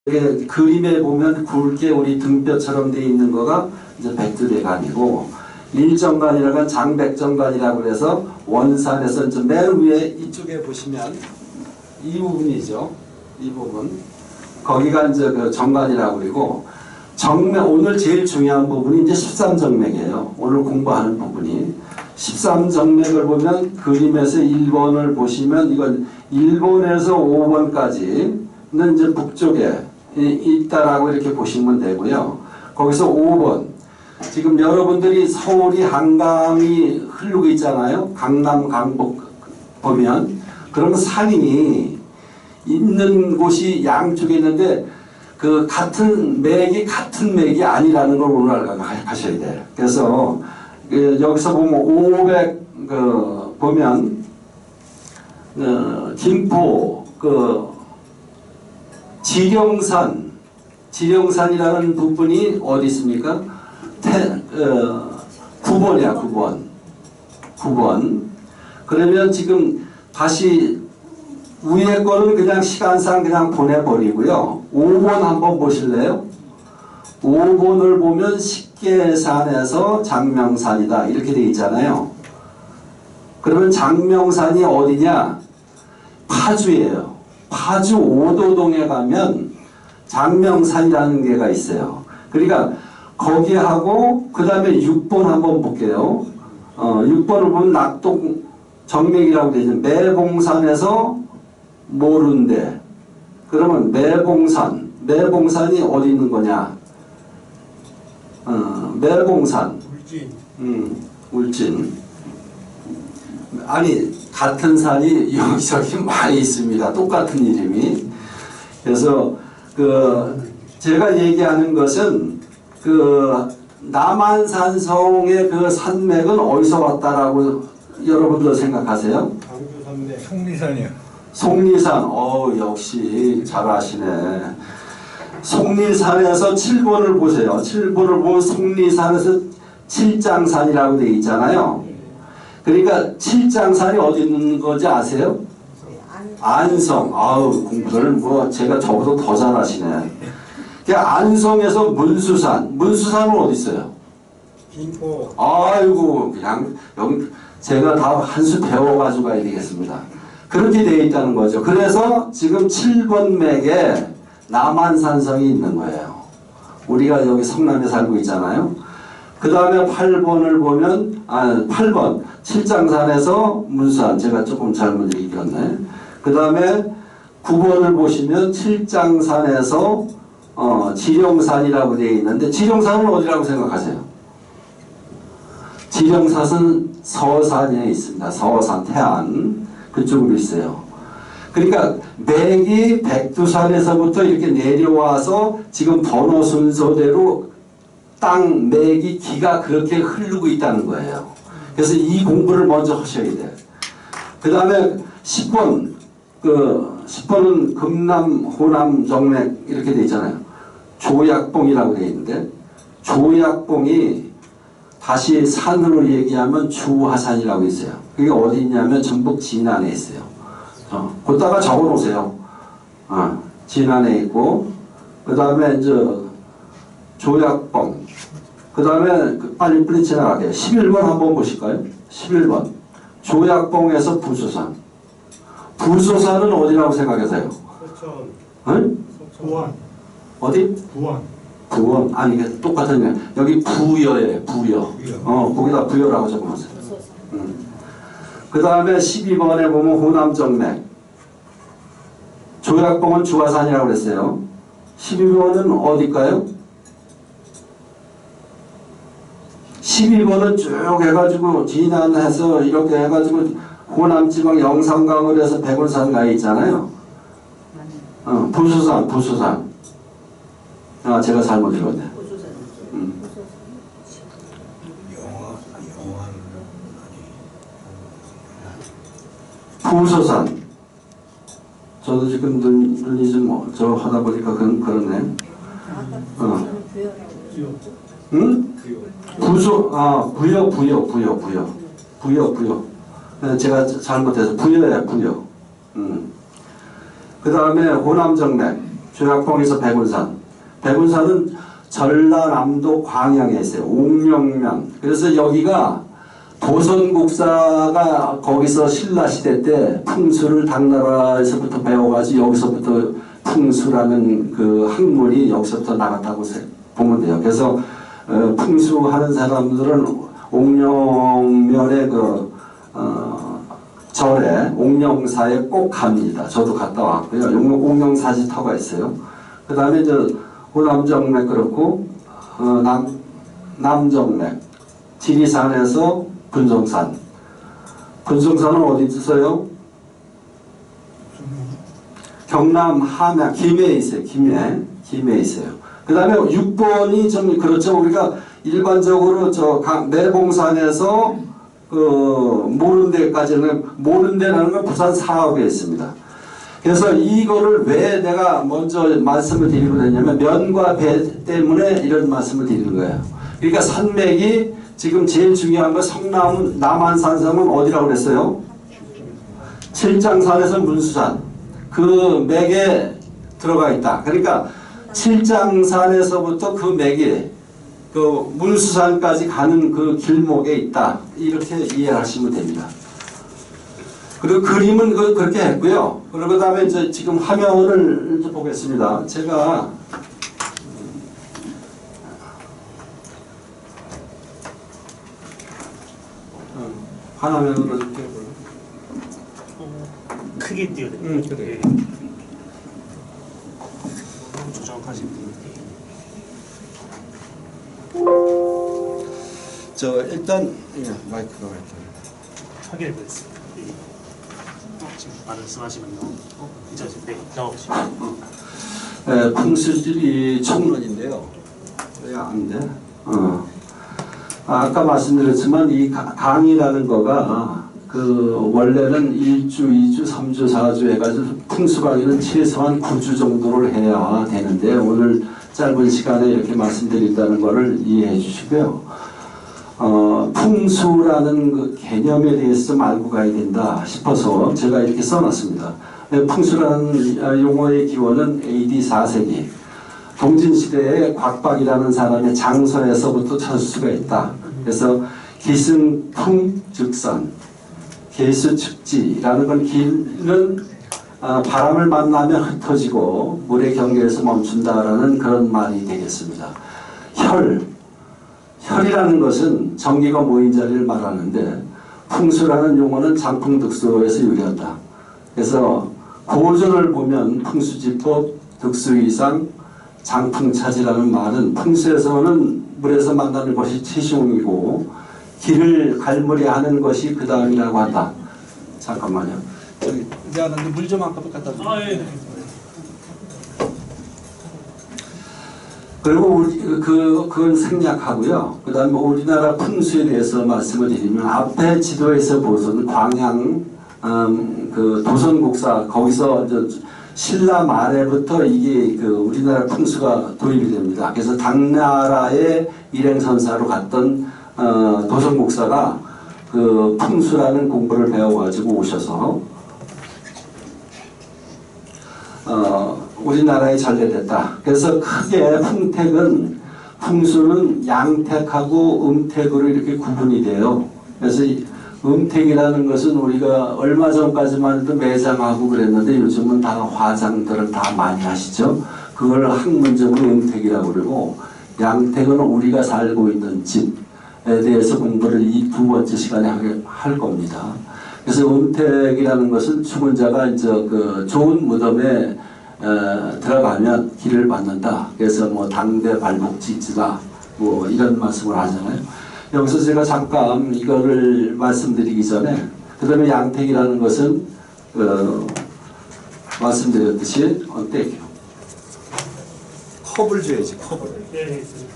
이게 그림에 보면 굵게 우리 등뼈처럼 되어 있는 거가 이제 백두대간이고, 일정간이라는 건 장백정간이라고 해서 원산에서 이제 맨 위에 이쪽에 보시면 이 부분이죠. 이 부분. 거기가 이제 그 정간이라고 그러고, 정맥, 오늘 제일 중요한 부분이 이제 13정맥이에요. 오늘 공부하는 부분이. 13정맥을 보면 그림에서 1번을 보시면 이건 1번에서 5번까지는 이제 북쪽에 있다라고 이렇게 보시면 되고요. 거기서 5번. 지금 여러분들이 서울이 한강이 흐르고 있잖아요. 강남, 강북 보면. 그러면 산이 있는 곳이 양쪽에 있는데 그 같은 맥이 아니라는 걸 오늘 알아가셔야 돼요. 그래서 여기서 보면 500 보면 김포 지령산이라는 부분이 어디 있습니까? 9번이야, 9번. 그러면 지금 다시 위에 거는 그냥 시간상 그냥 보내버리고요. 5번 한번 보실래요? 5번을 보면 식계산에서 장명산이다 이렇게 되어 있잖아요. 그러면 장명산이 어디냐? 파주예요. 파주 오도동에 가면 장명산이라는 데가 있어요. 그러니까 거기하고 그 다음에 6번 한번 볼게요. 6번을 보면 낙동 정맥이라고 되어 있는 매봉산에서 모른데, 그러면 매봉산이 어디 있는 거냐? 매봉산. 울진. 아니, 같은 산이 여기저기 많이 있습니다. 똑같은 이름이. 그래서 제가 얘기하는 것은 남한산성의 그 산맥은 어디서 왔다라고 여러분들 생각하세요? 광주 산맥. 속리산이요. 속리산. 역시 잘하시네. 속리산에서 7번을 보세요. 7번을 보면 속리산에서 칠장산이라고 되어 있잖아요. 그러니까 칠장산이 어디 있는 건지 아세요? 안성. 공부를 제가 저보다 더 잘하시네. 그러니까 안성에서 문수산은 어디 있어요? 김포. 아이고, 그냥 여기 제가 다 한 수 배워가지고 가야 되겠습니다. 그렇게 되어 있다는 거죠. 그래서 지금 7번 맥에 남한산성이 있는 거예요. 우리가 여기 성남에 살고 있잖아요. 그 다음에 8번을 보면 8번 칠장산에서 문수산, 제가 조금 잘못 읽었네. 그 다음에 9번을 보시면 칠장산에서 지령산이라고 되어 있는데, 지령산은 어디라고 생각하세요? 지령산은 서산에 있습니다. 서산, 태안 그쪽으로 있어요. 그러니까 맥이 백두산에서부터 이렇게 내려와서 지금 번호 순서대로 땅 맥이 기가 그렇게 흐르고 있다는 거예요. 그래서 이 공부를 먼저 하셔야 돼요. 그 다음에 10번 10번은 금남, 호남, 정맥 이렇게 돼 있잖아요. 조약봉이라고 돼 있는데, 조약봉이 다시 산으로 얘기하면 주화산이라고 있어요. 그게 어디 있냐면 전북 진안에 있어요. 그따가 적어 놓으세요. 진안에 있고, 그 다음에 이제 조약봉, 그 다음에 빨리 지나갈게요. 11번 한번 보실까요? 11번 조약봉에서 부소산. 부소산은 어디라고 생각하세요? 서천. 부원. 어디? 부원. 아니, 이게 똑같은 게 여기 부여예요. 부여. 거기다 부여라고 적어놓으세요. 그 다음에 12번에 보면 호남정맥. 조약봉은 주화산이라고 그랬어요. 12번은 어딜까요? 12번은 쭉 해가지고 진안해서 이렇게 해가지고 호남지방 영산강을 해서 백운산 가 있잖아요. 부수산. 제가 잘못 읽었네. 부소산. 저도 지금 눈이 좀 저 하다 보니까 그러네. 응? 부여. 제가 잘못해서 부여야 부여. 그 다음에 호남정맥. 조약봉에서 백운산. 백운산은 전라남도 광양에 있어요. 옥룡면. 그래서 여기가 도선국사가 거기서 신라시대 때 풍수를 당나라에서부터 배워가지고 여기서부터 풍수라는 그 학문이 여기서부터 나갔다고 보면 돼요. 그래서 풍수하는 사람들은 옥룡면의 절에 옥룡사에 꼭 갑니다. 저도 갔다 왔고요. 옥룡사지터가 있어요. 그 다음에 이제 호남정맥 그렇고 남정맥 지리산에서 분송산. 분송산은 어디 있어요? 경남 함양 김해에 있어요. 김해에 있어요. 그 다음에 6번이 좀 그렇죠. 우리가 일반적으로 내봉산에서 모른 데까지는 모른 데라는 건 부산 사업에 있습니다. 그래서 이거를 왜 내가 먼저 말씀을 드리고 되냐면 면과 배 때문에 이런 말씀을 드리는 거예요. 그러니까 산맥이 지금 제일 중요한 건 성남 남한산성은 어디라고 그랬어요? 칠장산에서 문수산 그 맥에 들어가 있다. 그러니까 칠장산에서부터 그 맥이 그 문수산까지 가는 그 길목에 있다. 이렇게 이해하시면 됩니다. 그리고 그림은 그렇게 했고요. 그리고 그다음에 이제 지금 화면을 이제 보겠습니다. 제가 화면으로 이렇게 크게 띄워야 돼요. 그래. 조정하시면 됩니다. 일단 마이크가 확인해 보겠습니다. 지금 말씀하시면 이제 네 나오시죠. 풍수지리 총론인데요. 왜 안 돼? 아까 말씀드렸지만 이 강이라는 거가 원래는 1주, 2주, 3주, 4주 해가지고 풍수강의는 최소한 9주 정도를 해야 되는데 오늘 짧은 시간에 이렇게 말씀드린다는 것을 이해해 주시고요. 풍수라는 그 개념에 대해서 좀 알고 가야 된다 싶어서 제가 이렇게 써놨습니다. 풍수라는 용어의 기원은 AD 4세기 동진시대에 곽박이라는 사람의 장서에서부터 찾을 수가 있다. 그래서 기승풍즉선 계수축지라는 건 길은 바람을 만나면 흩어지고 물의 경계에서 멈춘다라는 그런 말이 되겠습니다. 혈이라는 것은 정기가 모인 자리를 말하는데 풍수라는 용어는 장풍득수에서 유래한다. 그래서 고전을 보면 풍수지법, 득수이상, 장풍차지라는 말은 풍수에서는 물에서 만나는 것이 최시용이고 길을 갈무리 하는 것이 그 다음이라고 한다. 잠깐만요. 저기 미안한데 물 좀 아까 갖다 줘. 예. 그리고 그건 생략하고요. 그 다음에 우리나라 풍수에 대해서 말씀을 드리면 앞에 지도에서 보선 광양 그 도선국사 거기서 신라 말에부터 이게 우리나라 풍수가 도입이 됩니다. 그래서 당나라의 일행선사로 갔던 도선국사가 그 풍수라는 공부를 배워가지고 오셔서 우리나라에 전래됐다. 그래서 크게 풍수는 양택하고 음택으로 이렇게 구분이 돼요. 그래서 음택이라는 것은 우리가 얼마 전까지만 해도 매장하고 그랬는데 요즘은 다 화장들을 다 많이 하시죠. 그걸 학문적으로 음택이라고 그러고 양택은 우리가 살고 있는 집에 대해서 공부를 이 두 번째 시간에 할 겁니다. 그래서 음택이라는 것은 죽은 자가 이제 좋은 무덤에 들어가면 길을 받는다. 그래서 뭐 당대 발복지지다. 뭐 이런 말씀을 하잖아요. 여기서 제가 잠깐 이거를 말씀드리기 전에 그 다음에 양택이라는 것은 말씀드렸듯이 떼기요. 컵을 줘야지 컵을. 네, 있습니다.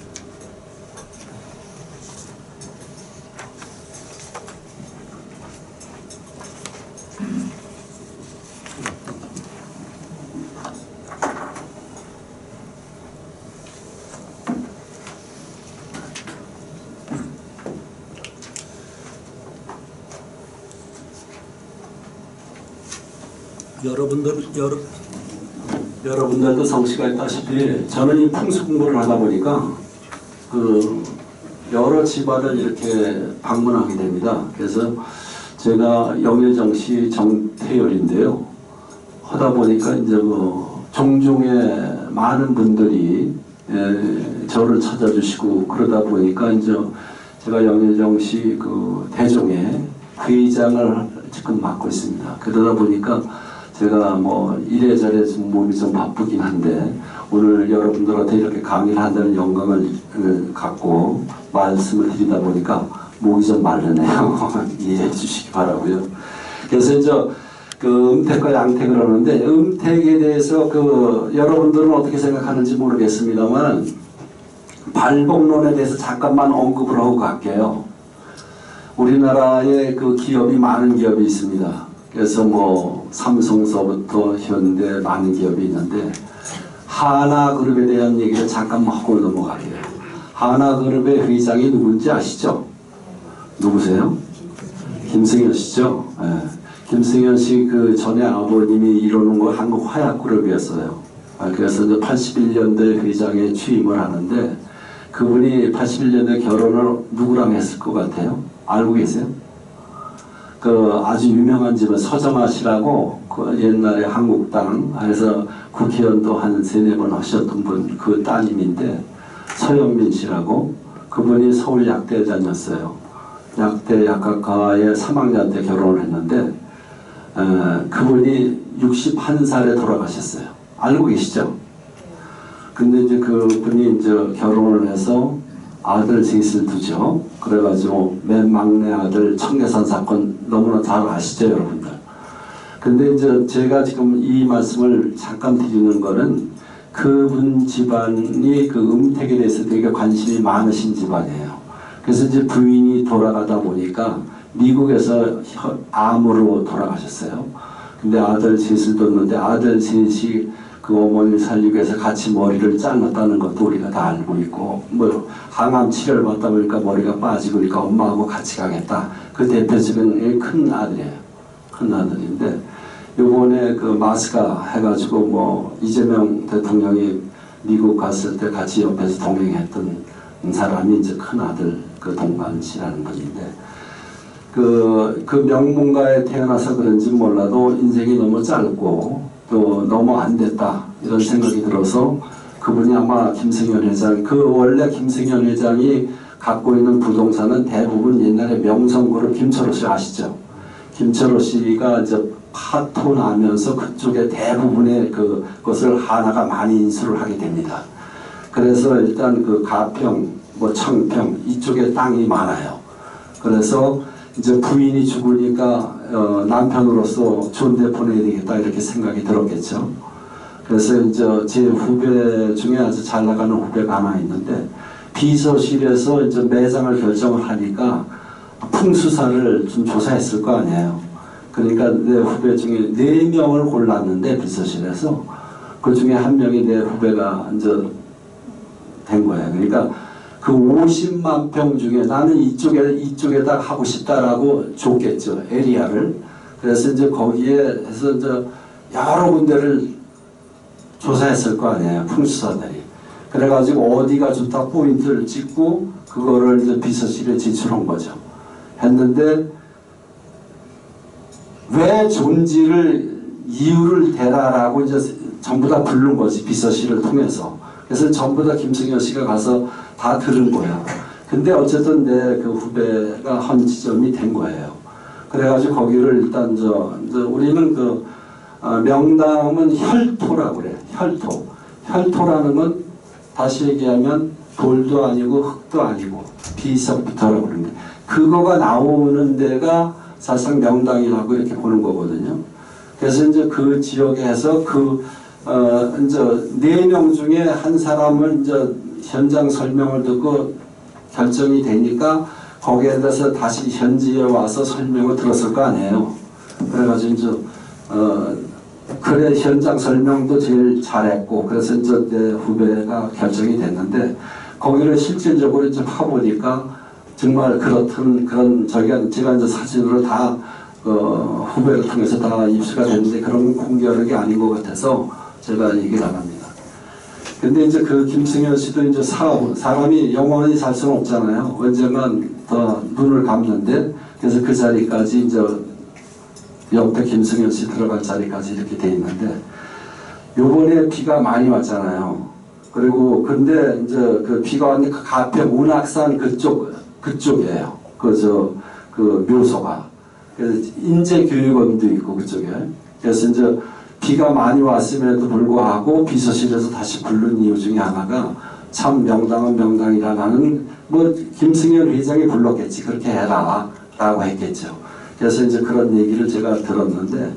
여러분들도 성씨가 있다시피 저는 이 풍수 공부를 하다 보니까 그 여러 집안을 이렇게 방문하게 됩니다. 그래서 제가 영일정씨 정태열인데요. 하다 보니까 이제 뭐 종종에 많은 분들이 저를 찾아주시고 그러다 보니까 이제 제가 영일정씨 그 대종의 회장을 지금 맡고 있습니다. 그러다 보니까 제가 뭐 이래저래 좀 몸이 좀 바쁘긴 한데 오늘 여러분들한테 이렇게 강의를 한다는 영광을 갖고 말씀을 드리다 보니까 목이 좀 마르네요. 이해해 주시기 바라고요. 그래서 이제 그 음택과 양택을 하는데 음택에 대해서 그 여러분들은 어떻게 생각하는지 모르겠습니다만 발복론에 대해서 잠깐만 언급을 하고 갈게요. 우리나라에 그 기업이 많은 기업이 있습니다. 그래서 뭐 삼성서부터 현대 많은 기업이 있는데 하나그룹에 대한 얘기를 잠깐만 하고 넘어갈게요. 하나그룹의 회장이 누군지 아시죠? 누구세요? 김승현 씨죠? 네. 김승현 씨 그 전에 아버님이 이루는 거 한국화약그룹이었어요. 그래서 이제 81년도에 회장에 취임을 하는데 그분이 81년도에 결혼을 누구랑 했을 것 같아요? 알고 계세요? 그 아주 유명한 집은 서정아 씨라고 그 옛날에 한국당 해서 국회의원도 한 3-4번 하셨던 분 그 따님인데 서영민 씨라고 그분이 서울 약대에 다녔어요. 약대 약학과의 3학년 때 결혼을 했는데 그분이 61살에 돌아가셨어요. 알고 계시죠? 근데 이제 그분이 이제 결혼을 해서 아들 셋을 두죠. 그래가지고 맨 막내 아들 청계산 사건 너무나 잘 아시죠, 여러분들. 근데 이제 제가 지금 이 말씀을 잠깐 드리는 거는 그분 집안이 그 음택에 대해서 되게 관심이 많으신 집안이에요. 그래서 이제 부인이 돌아가다 보니까 미국에서 암으로 돌아가셨어요. 근데 아들 셋을 뒀는데 아들 셋이 그 어머니를 살리기 위해서 같이 머리를 잘랐다는 것도 우리가 다 알고 있고 뭐 항암 치료를 받다 보니까 머리가 빠지고 그러니까 엄마하고 같이 가겠다. 그 대표적인 큰 아들이에요. 큰 아들인데 요번에 그 마스가 해가지고 뭐 이재명 대통령이 미국 갔을 때 같이 옆에서 동행했던 사람이 이제 큰 아들 그 동관 씨라는 분인데 그 명문가에 태어나서 그런지 몰라도 인생이 너무 짧고 또 너무 안 됐다 이런 생각이 들어서 그분이 아마 김승현 회장 그 원래 김승현 회장이 갖고 있는 부동산은 대부분 옛날에 명성그룹 김철호 씨 아시죠? 김철호 씨가 이제 파토나면서 그쪽에 대부분의 그것을 하나가 많이 인수를 하게 됩니다. 그래서 일단 그 가평, 뭐 청평 이쪽에 땅이 많아요. 그래서 이제 부인이 죽으니까 남편으로서 좋은데 보내야 되겠다 이렇게 생각이 들었겠죠. 그래서 이제 제 후배 중에 아주 잘 나가는 후배가 하나 있는데 비서실에서 이제 매장을 결정을 하니까 풍수사를 좀 조사했을 거 아니에요. 그러니까 내 후배 중에 4명을 골랐는데 비서실에서 그 중에 한 명이 내 후배가 이제 된 거예요. 그러니까 그 50만 평 중에 나는 이쪽에다 하고 싶다라고 줬겠죠. 에리아를. 그래서 이제 거기에 해서 이제 여러 군데를 조사했을 거 아니에요. 풍수사들이. 그래가지고 어디가 좋다 포인트를 찍고 그거를 이제 비서실에 제출한 거죠. 했는데 왜 존지를 이유를 대라라고 이제 전부 다 부른 거지 비서실을 통해서. 그래서 전부 다 김승현 씨가 가서 다 들은 거야. 근데 어쨌든 내 그 후배가 한 지점이 된 거예요. 그래가지고 거기를 일단 우리는 명당은 혈토라고 그래. 혈토. 혈토라는 건 다시 얘기하면 돌도 아니고 흙도 아니고 비석부터라고 그러는데 그거가 나오는 데가 사실상 명당이라고 이렇게 보는 거거든요. 그래서 이제 그 지역에서 이제 4명 중에 한 사람을 이제 현장 설명을 듣고 결정이 되니까 거기에 대해서 다시 현지에 와서 설명을 들었을 거 아니에요. 그래가지고 이제 그래 현장 설명도 제일 잘했고 그래서 이제 내 후배가 결정이 됐는데 거기를 실질적으로 이제 파보니까 정말 그렇던 그런 제가 이제 사진으로 다 후배를 통해서 다 입수가 됐는데 그런 공개하는 게 아닌 것 같아서 제가 얘기를 안 합니다. 근데 이제 그 김승현 씨도 이제 사람이 영원히 살 수는 없잖아요. 언젠간 더 눈을 감는데, 그래서 그 자리까지 이제 옆에 김승현 씨 들어갈 자리까지 이렇게 돼 있는데, 요번에 비가 많이 왔잖아요. 그리고 근데 이제 그 비가 왔는데 그 가평 운악산 그쪽이에요. 그 묘소가. 그래서 인재교육원도 있고 그쪽에. 그래서 이제 비가 많이 왔음에도 불구하고 비서실에서 다시 부른 이유 중에 하나가 참 명당은 명당이라 나는 뭐 김승현 회장이 불렀겠지. 그렇게 해라 라고 했겠죠. 그래서 이제 그런 얘기를 제가 들었는데,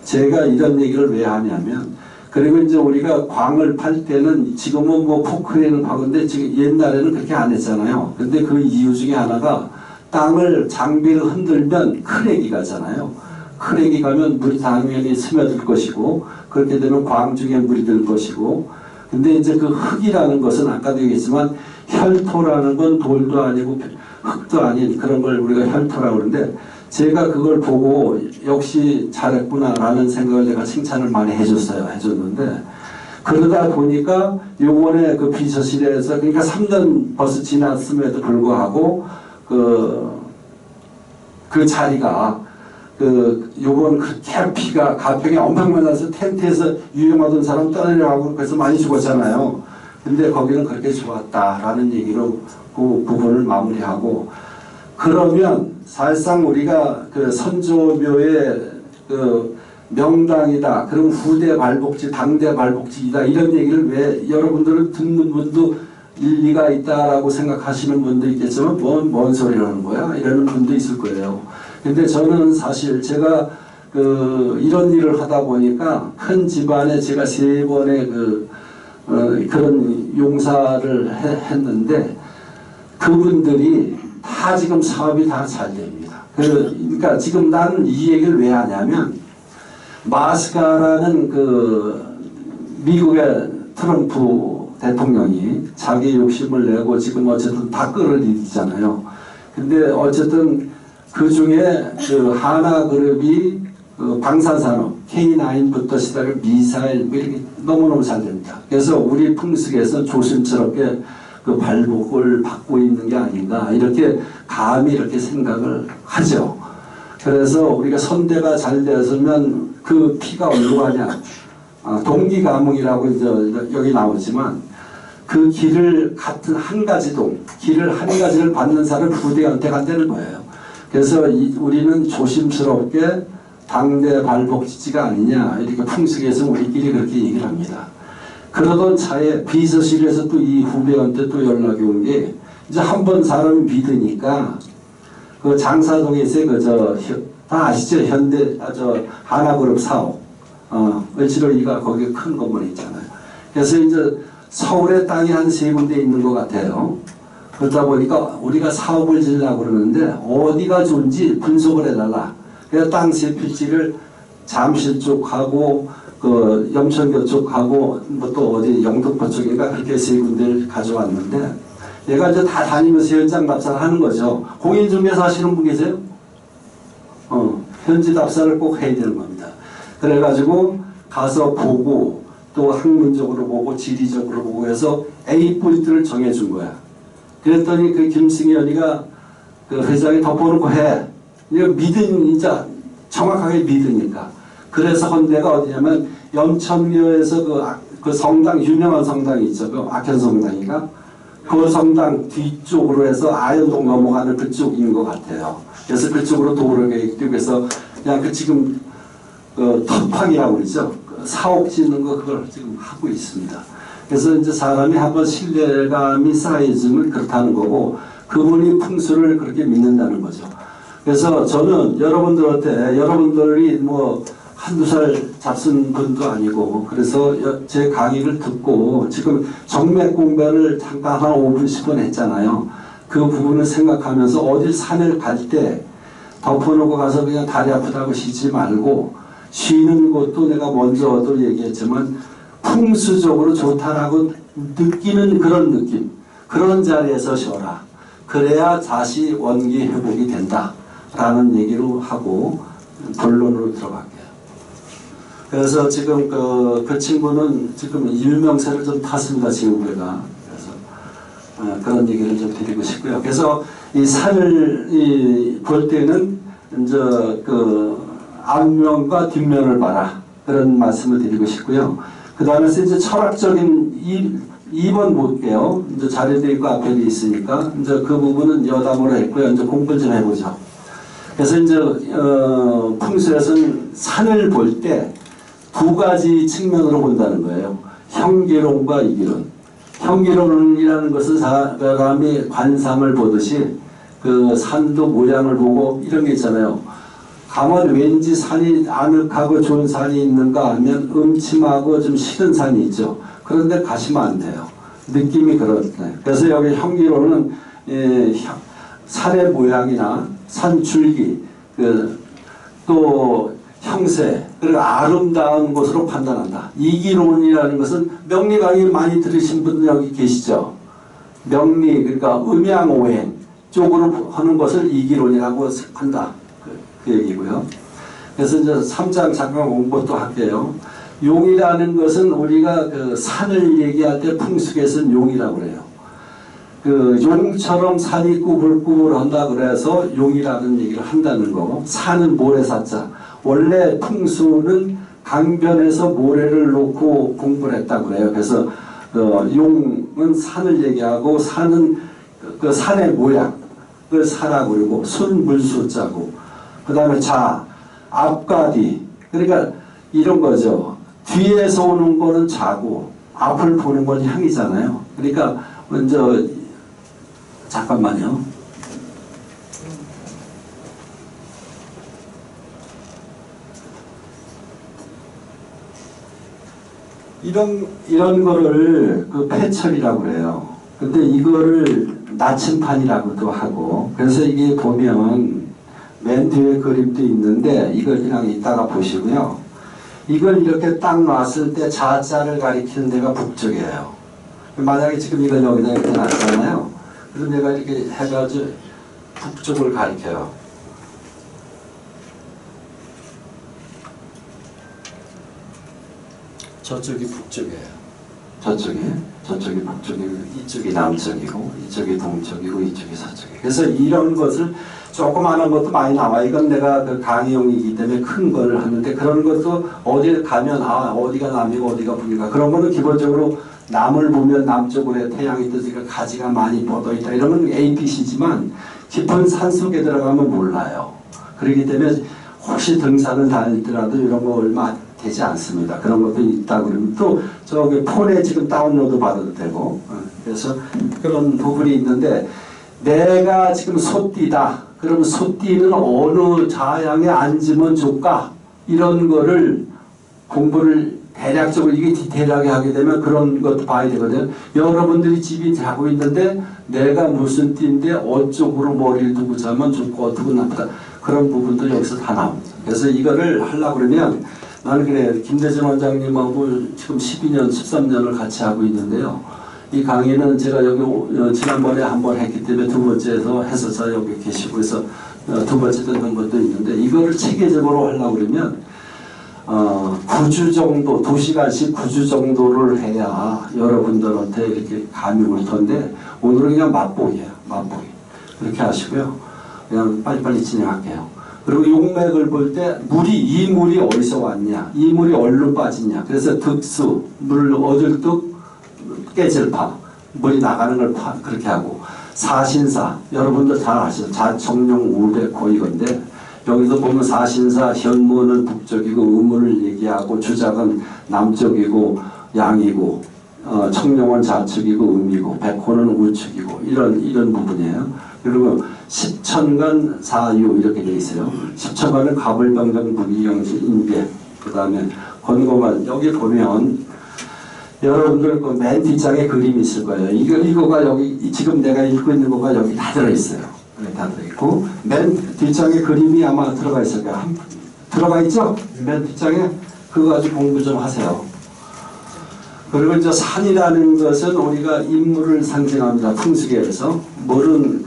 제가 이런 얘기를 왜 하냐면, 그리고 이제 우리가 광을 팔 때는 지금은 뭐 포크레인을 하건데 지금 옛날에는 그렇게 안 했잖아요. 근데 그 이유 중에 하나가 땅을 장비를 흔들면 크랙이 가잖아요. 크랙이 가면 물이 당연히 스며들 것이고, 그렇게 되면 광 중에 물이 들 것이고, 근데 이제 그 흙이라는 것은 아까도 얘기했지만 혈토라는 건 돌도 아니고 흙도 아닌 그런 걸 우리가 혈토라고 그러는데, 제가 그걸 보고 역시 잘했구나라는 생각을 제가 칭찬을 많이 해줬는데, 그러다 보니까 요번에 그 비서실에서, 그러니까 3년 벌써 지났음에도 불구하고 그 자리가 요번 그렇게 비가 가평에 엄청 많아서 텐트에서 유영하던 사람 떠내려가고 그래서 많이 죽었잖아요. 근데 거기는 그렇게 좋았다라는 얘기로 그 부분을 마무리하고, 그러면 사실상 우리가 그 선조묘의 그 명당이다, 그럼 후대 발복지, 당대 발복지이다, 이런 얘기를 왜 여러분들은 듣는 분도 일리가 있다라고 생각하시는 분도 있겠지만 뭔 소리라는 거야? 이러는 분도 있을 거예요. 근데 저는 사실 제가 이런 일을 하다 보니까 큰 집안에 제가 3번의 그런 용사를 했는데, 그분들이 다 지금 사업이 다 잘 됩니다. 그러니까 지금 나는 이 얘기를 왜 하냐면, 마스카라는 미국의 트럼프 대통령이 자기 욕심을 내고 지금 어쨌든 다 끌어들이잖아요. 근데 어쨌든 그 중에 하나그룹이 방산산업 K9부터 시작해 미사일 이렇게 너무너무 잘 됩니다. 그래서 우리 풍습에서 조심스럽게 그 발복을 받고 있는 게 아닌가, 이렇게 감히 이렇게 생각을 하죠. 그래서 우리가 선대가 잘 되었으면 그 피가 어디로 가냐, 동기가몽이라고 이제 여기 나오지만, 그 길을 같은 한 가지 길을 한 가지를 받는 사람은 후대한테 간다는 거예요. 그래서 우리는 조심스럽게 당대 발복지지가 아니냐, 이렇게 풍습에서 우리끼리 그렇게 얘기를 합니다. 그러던 차에 비서실에서 또 이 후배한테 또 연락이 온 게, 이제 한번 사람이 믿으니까 그 장사동에 있어요. 다 아시죠? 하나그룹 사업. 을지로이가 거기 큰 건물이 있잖아요. 그래서 이제 서울에 땅이 한 3군데 있는 것 같아요. 그러다 보니까 우리가 사업을 지으려고 그러는데 어디가 좋은지 분석을 해달라. 그래서 땅 3필지를 잠실 쪽하고 염천교 쪽하고 뭐 또 어디 영등포 쪽인가 그렇게 3군데를 가져왔는데, 얘가 이제 다 다니면서 현장 답사를 하는 거죠. 공인중개사 하시는 분 계세요? 현지 답사를 꼭 해야 되는 겁니다. 그래가지고 가서 보고 또 학문적으로 보고 지리적으로 보고 해서 A 포인트를 정해준 거야. 그랬더니 그 김승현이가 그 회장이 덮어놓고 해. 이거 이제 정확하게 믿으니까. 그래서 한 데가 어디냐면 염천교에서 그 성당, 유명한 성당이 있죠. 그 악현성당인가? 그 성당 뒤쪽으로 해서 아현동 넘어가는 그쪽인 것 같아요. 그래서 그쪽으로 도로 계획되고 해서 그냥 지금 텃밭이라고 그러죠. 사옥 짓는 거 그걸 지금 하고 있습니다. 그래서 이제 사람이 한번 신뢰감이 쌓여지면 그렇다는 거고, 그분이 풍수를 그렇게 믿는다는 거죠. 그래서 저는 여러분들이 뭐 한두 살 잡순 분도 아니고, 그래서 제 강의를 듣고 지금 정맥 공변을 잠깐 한 5분 10분 했잖아요. 그 부분을 생각하면서 어딜 산을 갈 때 덮어놓고 가서 그냥 다리 아프다고 쉬지 말고, 쉬는 것도 내가 먼저도 얘기했지만 풍수적으로 좋다라고 느끼는 그런 느낌, 그런 자리에서 쉬어라. 그래야 다시 원기 회복이 된다라는 얘기로 하고 본론으로 들어갈게요. 그래서 지금 그 친구는 지금 유명세를 좀 탔습니다. 지금 우리가. 그래서 그런 얘기를 좀 드리고 싶고요. 그래서 이 산을 볼 때는 이제 그 앞면과 뒷면을 봐라. 그런 말씀을 드리고 싶고요. 그 다음에서 이제 철학적인 2번 볼게요. 이제 자료도 있고 앞에도 있으니까 이제 그 부분은 여담으로 했고요. 이제 공부를 좀 해보죠. 그래서 이제 풍수에서는 산을 볼 때 두 가지 측면으로 본다는 거예요. 형기론과 이기론. 형기론이라는 것은 사람이 관상을 보듯이 그 산도 모양을 보고 이런 게 있잖아요. 가만 왠지 산이 아늑하고 좋은 산이 있는가 하면 음침하고 좀 싫은 산이 있죠. 그런데 가시면 안 돼요. 느낌이 그렇대. 그래서 여기 형기론은 산의 모양이나 산 줄기, 또 형세, 그리고 아름다운 것으로 판단한다. 이기론이라는 것은 명리 강의 많이 들으신 분들 여기 계시죠? 명리, 그러니까 음양오행 쪽으로 하는 것을 이기론이라고 한다. 그 얘기고요. 그래서 이제 3장 잠깐 공부도 할게요. 용이라는 것은 우리가 그 산을 얘기할 때 풍속에서는 용이라고 그래요. 그 용처럼 산이 꾸불꾸불한다 그래서 용이라는 얘기를 한다는 거고, 산은 모래사자. 원래 풍수는 강변에서 모래를 놓고 공부를 했다고 그래요. 그래서 용은 산을 얘기하고 산은 그 산의 모양, 그걸 사라고 그러고 순물수자고, 그 다음에 자, 앞과 뒤. 그러니까 이런 거죠. 뒤에서 오는 거는 자고 앞을 보는 건 향이잖아요. 그러니까 먼저 잠깐만요. 이런 거를 그 패철이라고 해요. 근데 이거를 나침판이라고도 하고, 그래서 이게 보면 맨 뒤에 그림도 있는데 이걸 그냥 이따가 보시고요. 이걸 이렇게 딱 놨을 때 자자를 가리키는 데가 북쪽이에요. 만약에 지금 이걸 여기다 이렇게 놨잖아요. 그래서 내가 이렇게 해가지고 북쪽을 가리켜요. 저쪽이 북쪽이에요. 저쪽이 북쪽이고, 이쪽이 남쪽이고, 이쪽이 동쪽이고, 이쪽이 서쪽이에요. 그래서 이런 것을 조그마한 것도 많이 나와. 이건 내가 그 강의용이기 때문에 큰 걸 하는데, 그런 것도 어디 가면 어디가 남이고 어디가 북이가, 그런 거는 기본적으로 남을 보면 남쪽으로 태양이 뜨니까 가지가 많이 뻗어있다, 이런 건 ABC지만 깊은 산속에 들어가면 몰라요. 그렇기 때문에 혹시 등산을 다니더라도 이런 거 얼마 되지 않습니다. 그런 것도 있다 그러면 또 저기 폰에 지금 다운로드 받아도 되고, 그래서 그런 부분이 있는데, 내가 지금 소띠다. 그러면 소띠는 어느 자양에 앉으면 좋까? 이런 거를 공부를 대략적으로, 이게 디테일하게 하게 되면 그런 것도 봐야 되거든요. 여러분들이 집이 자고 있는데 내가 무슨 띠인데 어쪽으로 머리를 두고 자면 좋고 어떻게 나쁘다, 그런 부분도 여기서 다 나옵니다. 그래서 이거를 하려고 그러면, 나는 그래, 김대전 원장님하고 지금 12년, 13년을 같이 하고 있는데요. 이 강의는 제가 여기 지난번에 한번 했기 때문에 두 번째에서 해설사 여기 계시고 해서 두 번째 듣는 것도 있는데, 이거를 체계적으로 하려고 그러면 9주 정도, 2시간씩 9주 정도를 해야 여러분들한테 이렇게 감이 올 텐데, 오늘은 그냥 맛보기예요. 맛보기. 그렇게 하시고요. 그냥 빨리빨리 진행할게요. 그리고 용맥을 볼 때 이 물이 어디서 왔냐, 이 물이 어디로 빠지냐. 그래서 득수, 물 어들뚝, 깨질파, 물이 나가는 걸 그렇게 하고, 사신사, 여러분들 잘 아시죠? 자청룡 우백호 이건데, 여기서 보면 사신사, 현무는 북쪽이고 음을 얘기하고, 주작은 남쪽이고 양이고, 청룡은 좌측이고 음이고, 백호는 우측이고, 이런 부분이에요. 그리고 십천간 사유 이렇게 돼 있어요. 십천간은 가불병정 부기영지 인배, 그 다음에 권고만. 여기 보면 여러분들 그 맨 뒷장에 그림이 있을 거예요. 이거가 여기 지금 내가 읽고 있는 거가 여기 다 들어있어요. 다 들어있고, 맨 뒷장에 그림이 아마 들어가 있을 거예요. 들어가 있죠? 맨 뒷장에 그거 가지고 공부 좀 하세요. 그리고 이제 산이라는 것은 우리가 인물을 상징합니다. 풍수계에서 물은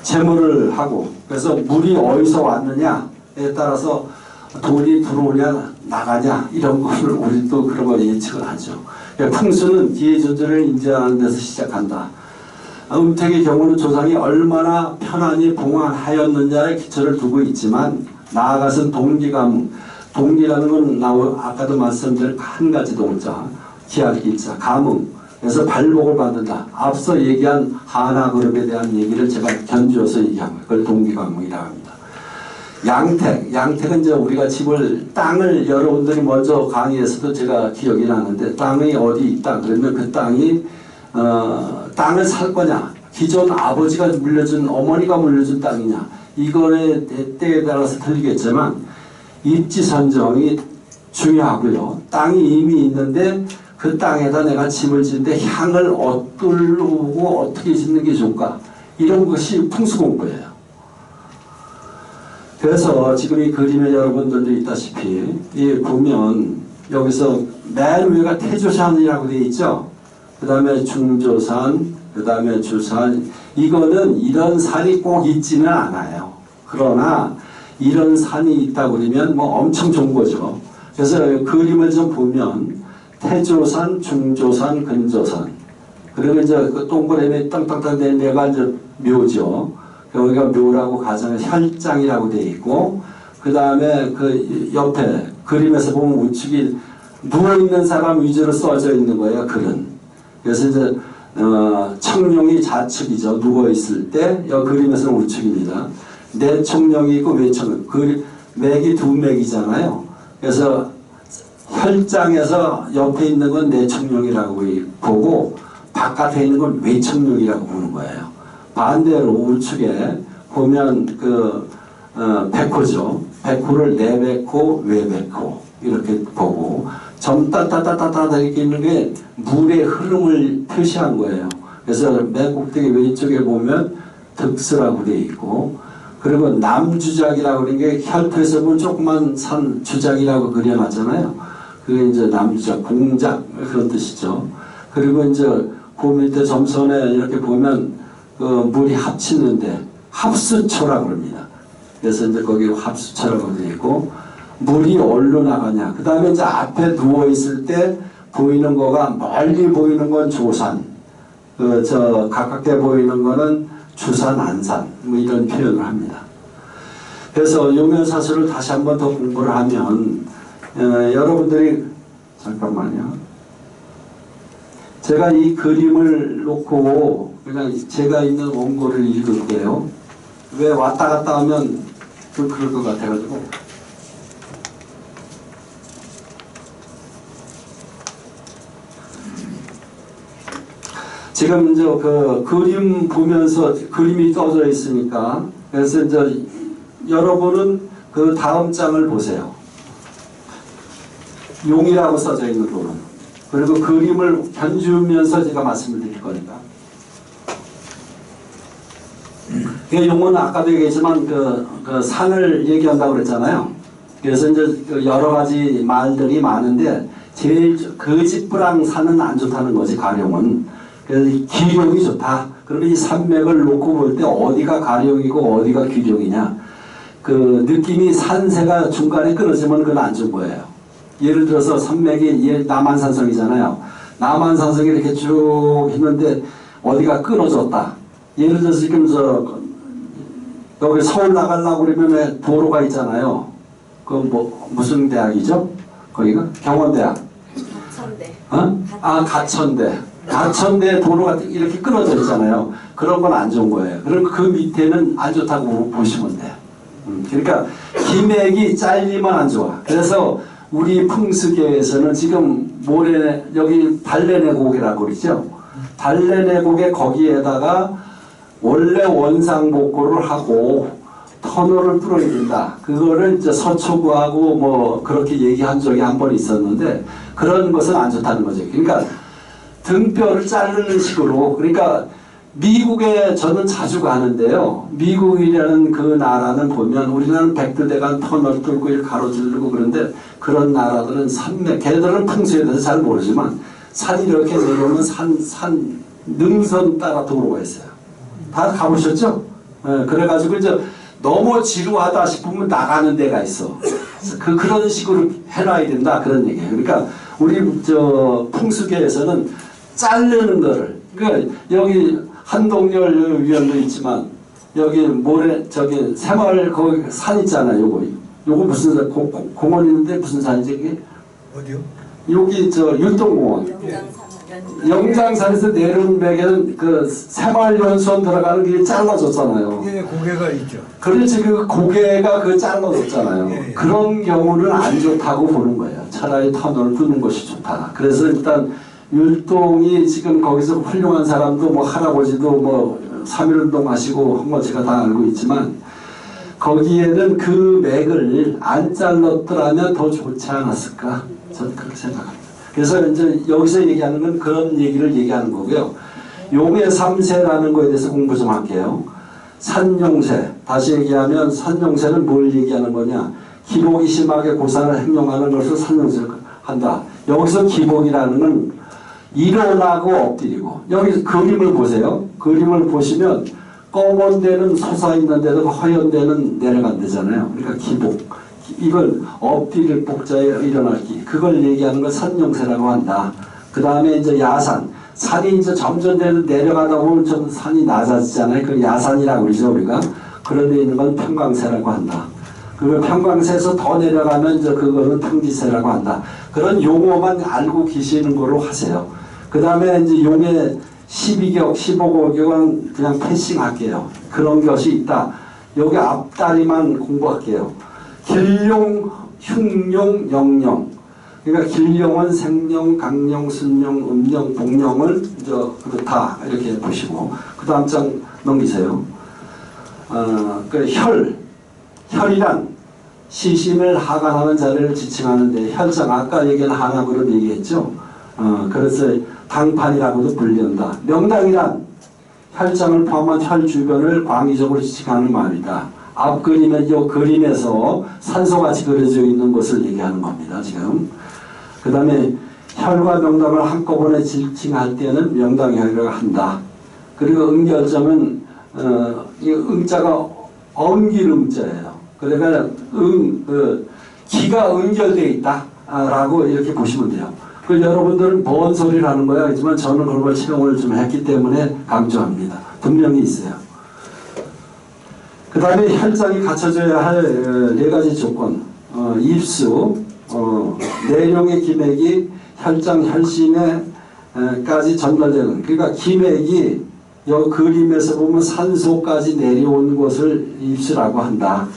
재물을 하고, 그래서 물이 어디서 왔느냐에 따라서 돈이 들어오냐 나가냐 이런 거를 우리도 그런 걸 예측을 하죠. 그러니까 풍수는 기회존재를 인지하는 데서 시작한다. 음택의 경우는 조상이 얼마나 편안히 봉안하였느냐에 기초를 두고 있지만 나아가선 동기감, 동기라는 건 아까도 말씀드린 한 가지 동자, 기하기자, 감흥에서 발목을 받는다. 앞서 얘기한 하나 그룹에 대한 얘기를 제가 견주어서 얘기한 거예요. 그걸 동기감흥이라고 합니다. 양택은 이제 우리가 땅을 여러분들이 먼저 강의에서도 제가 기억이 나는데 땅이 어디 있다 그러면 그 땅이 땅을 살 거냐, 기존 아버지가 물려준, 어머니가 물려준 땅이냐, 이거에 때에 따라서 틀리겠지만 입지 선정이 중요하고요. 땅이 이미 있는데 그 땅에다 내가 집을 짓는데 향을 어떻고 어떻게 짓는 게 좋을까, 이런 것이 풍수공부예요. 그래서 지금 이 그림에 여러분들도 있다시피 보면 여기서 맨 위가 태조산이라고 되어 있죠. 그 다음에 중조산, 그 다음에 주산. 이거는 이런 산이 꼭 있지는 않아요. 그러나 이런 산이 있다 그러면 뭐 엄청 좋은 거죠. 그래서 그림을 좀 보면 태조산, 중조산, 근조산. 그리고 이제 그 동그라미 땅땅땅 된 데가 이제 묘죠. 여기가 묘라고 가정해 혈장이라고 되어 있고, 그 다음에 그 옆에 그림에서 보면 우측이 누워있는 사람 위주로 써져 있는 거예요. 글은. 그래서 이제 청룡이 좌측이죠. 누워있을 때 여기 그림에서는 우측입니다. 내청룡이 있고 외청룡. 그 맥이 두 맥이잖아요. 그래서 혈장에서 옆에 있는 건 내청룡이라고 보고 바깥에 있는 건 외청룡이라고 보는 거예요. 반대로 우측에 보면 백호죠. 백호를 내백호, 외백호 이렇게 보고 점 따따따따따 이렇게 있는 게 물의 흐름을 표시한 거예요. 그래서 맨 꼭대기 왼쪽에 보면 득스라고 되어 있고, 그리고 남주작이라고 그런 게 혈토에서 보면 조그만 산 주작이라고 그려놨잖아요. 그게 이제 남주작, 공작 그런 뜻이죠. 그리고 이제 그 밑에 점선에 이렇게 보면 그 물이 합치는데 합수초라고 합니다. 그래서 이제 거기 합수초라고 되어 있고, 물이 어디로 나가냐. 그 다음에 이제 앞에 누워있을 때 보이는 거가 멀리 보이는 건 조산, 가깝게 보이는 거는 주산, 안산, 뭐 이런 표현을 합니다. 그래서 요면사수를 다시 한번 더 공부를 하면, 여러분들이, 잠깐만요. 제가 이 그림을 놓고 그냥 제가 있는 원고를 읽을게요. 왜 왔다 갔다 하면 좀 그럴 것 같아가지고. 지금 이제 그 그림 보면서 그림이 떠져 있으니까, 그래서 이제 여러분은 그 다음 장을 보세요. 용이라고 써져 있는 부분. 그리고 그림을 견주면서 제가 말씀을 드릴 거니까. 그 용어는 아까도 얘기했지만 그 산을 얘기한다고 그랬잖아요. 그래서 이제 여러 가지 말들이 많은데 제일 거짓부랑 산은 안 좋다는 거지, 가령은. 그래서 기룡이 좋다. 그러면 이 산맥을 놓고 볼 때 어디가 가령이고 어디가 기룡이냐. 그 느낌이 산세가 중간에 끊어지면 그건 안 좋은 거예요. 예를 들어서 산맥이 남한산성이잖아요. 남한산성이 이렇게 쭉 있는데 어디가 끊어졌다. 예를 들어서 지금 여기 서울 나가려고 그러면 도로가 있잖아요. 그 무슨 대학이죠? 거기가? 경원대학. 가천대. 가천대. 가천대 도로가 이렇게 끊어져 있잖아요. 그런 건 안 좋은 거예요. 그럼 그 밑에는 안 좋다고 보시면 돼요. 그러니까 기맥이 잘리면 안 좋아. 그래서 우리 풍수계에서는 지금 여기 달래내곡이라고 그러죠. 달래내곡에 거기에다가 원래 원상복구를 하고 터널을 뚫어야 된다. 그거를 이제 서초구하고 뭐 그렇게 얘기한 적이 한 번 있었는데 그런 것은 안 좋다는 거죠. 그러니까 등뼈를 자르는 식으로, 그러니까 미국에 저는 자주 가는데요. 미국이라는 그 나라는 보면 우리나라는 백두대간 터널 뚫고 이렇게 가로지르고 그런데 그런 나라들은 산맥, 걔들은 풍수에 대해서 잘 모르지만 산이 이렇게 내려오면 능선 따라 도로가 있어요. 다 가보셨죠? 그래가지고 이제 너무 지루하다 싶으면 나가는 데가 있어. 그런 식으로 해놔야 된다 그런 얘기예요. 그러니까 우리 저 풍수계에서는 자르는 거를 그러니까 여기 한동열 위원도 있지만 여기 모래 저기 새마을 거기 산 있잖아요. 요거 무슨 산 공원 있는데 무슨 산이지 이게? 어디요? 여기 저 율동공원. 영장산에서 내려온 백에는 그 새마을연수원 들어가는 길이 잘라졌잖아요. 예, 고개가 있죠. 그렇지 그 고개가 그 잘라졌잖아요. 예, 예. 그런 경우는 안 좋다고 보는 거예요. 차라리 터널을 뚫는 것이 좋다. 그래서 일단 율동이 지금 거기서 훌륭한 사람도 뭐 할아버지도 뭐 3.1운동 하시고 한 거 제가 다 알고 있지만 거기에는 그 맥을 안 잘랐더라면 더 좋지 않았을까? 저는 그렇게 생각합니다. 그래서 이제 여기서 얘기하는 건 그런 얘기를 얘기하는 거고요. 용의 3세라는 거에 대해서 공부 좀 할게요. 산용세. 다시 얘기하면 산용세는 뭘 얘기하는 거냐. 기복이 심하게 고산을 행용하는 것을 산용세를 한다. 여기서 기복이라는 건 일어나고 엎드리고. 여기 그림을 보세요. 그림을 보시면 검은 데는 솟아있는 데도 허연 데는 내려간대잖아요. 그러니까 기복. 이걸 엎드릴 복자에 일어나기. 그걸 얘기하는 걸 산용세라고 한다. 그 다음에 이제 야산. 산이 이제 점점 내려가다 보면 좀 산이 낮아지잖아요. 그걸 야산이라고 그러죠, 우리가. 그런 데 있는 건 평광세라고 한다. 그 평광세에서 더 내려가면 이제 그거는 평지세라고 한다. 그런 용어만 알고 계시는 거로 하세요. 그 다음에 이제 용의 12격, 15격은 그냥 패싱할게요. 그런 것이 있다. 여기 앞다리만 공부할게요. 길용, 흉용, 영용. 그러니까 길용은 생용, 강용, 순용, 음용, 복용을 다 이렇게 보시고 그 다음 장 넘기세요. 그 혈이란 시신을 하관하는 자리를 지칭하는데 혈장 아까 얘기한 한압으로 얘기했죠. 그래서 당판이라고도 불린다. 명당이란 혈장을 포함한 혈 주변을 광의적으로 지칭하는 말이다. 앞 그림에 이 그림에서 산소같이 그려져 있는 것을 얘기하는 겁니다. 지금. 그 다음에 혈과 명당을 한꺼번에 지칭할 때는 명당혈이라고 한다. 그리고 응결점은 이 응자가 엄기름자예요. 그러니까 기가 응결되어 있다라고 이렇게 보시면 돼요. 그 여러분들은 뭔 소리를 하는 거야 하지만 저는 그런 걸 채용을 좀 했기 때문에 강조합니다. 분명히 있어요. 그 다음에 혈장이 갖춰져야 할 네 가지 조건. 입수, 내용의 기맥이 혈장, 혈심에까지 전달되는. 그러니까 기맥이 이 그림에서 보면 산소까지 내려온 것을 입수라고 한다.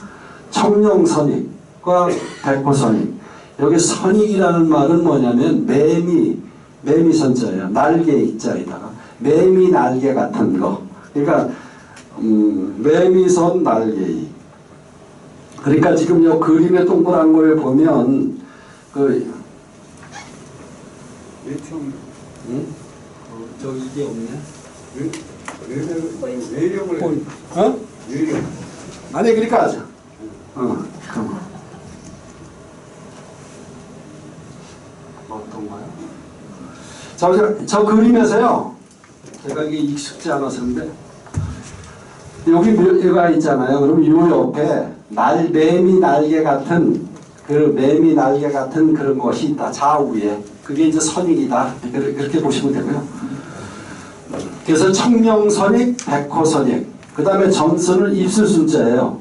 청룡선익과 백호선익. 여기 선익이라는 말은 뭐냐면 매미 선자예요. 날개 입자에다가 매미 날개 같은 거. 그러니까 매미선 날개이. 그러니까 지금 이 그림의 동그란 걸 보면 저기 이게 없네. 외력을 외력. 아니 그러니까 어떤가요? 저 그림에서요. 제가 이게 익숙지 않아서인데 여기가 있잖아요. 그럼 요 옆에 매미 날개 같은 그런 것이 있다. 좌우에. 그게 이제 선익이다. 그렇게 보시면 되고요. 그래서 청명선익, 백호선익. 그 다음에 점수는 입술순자예요.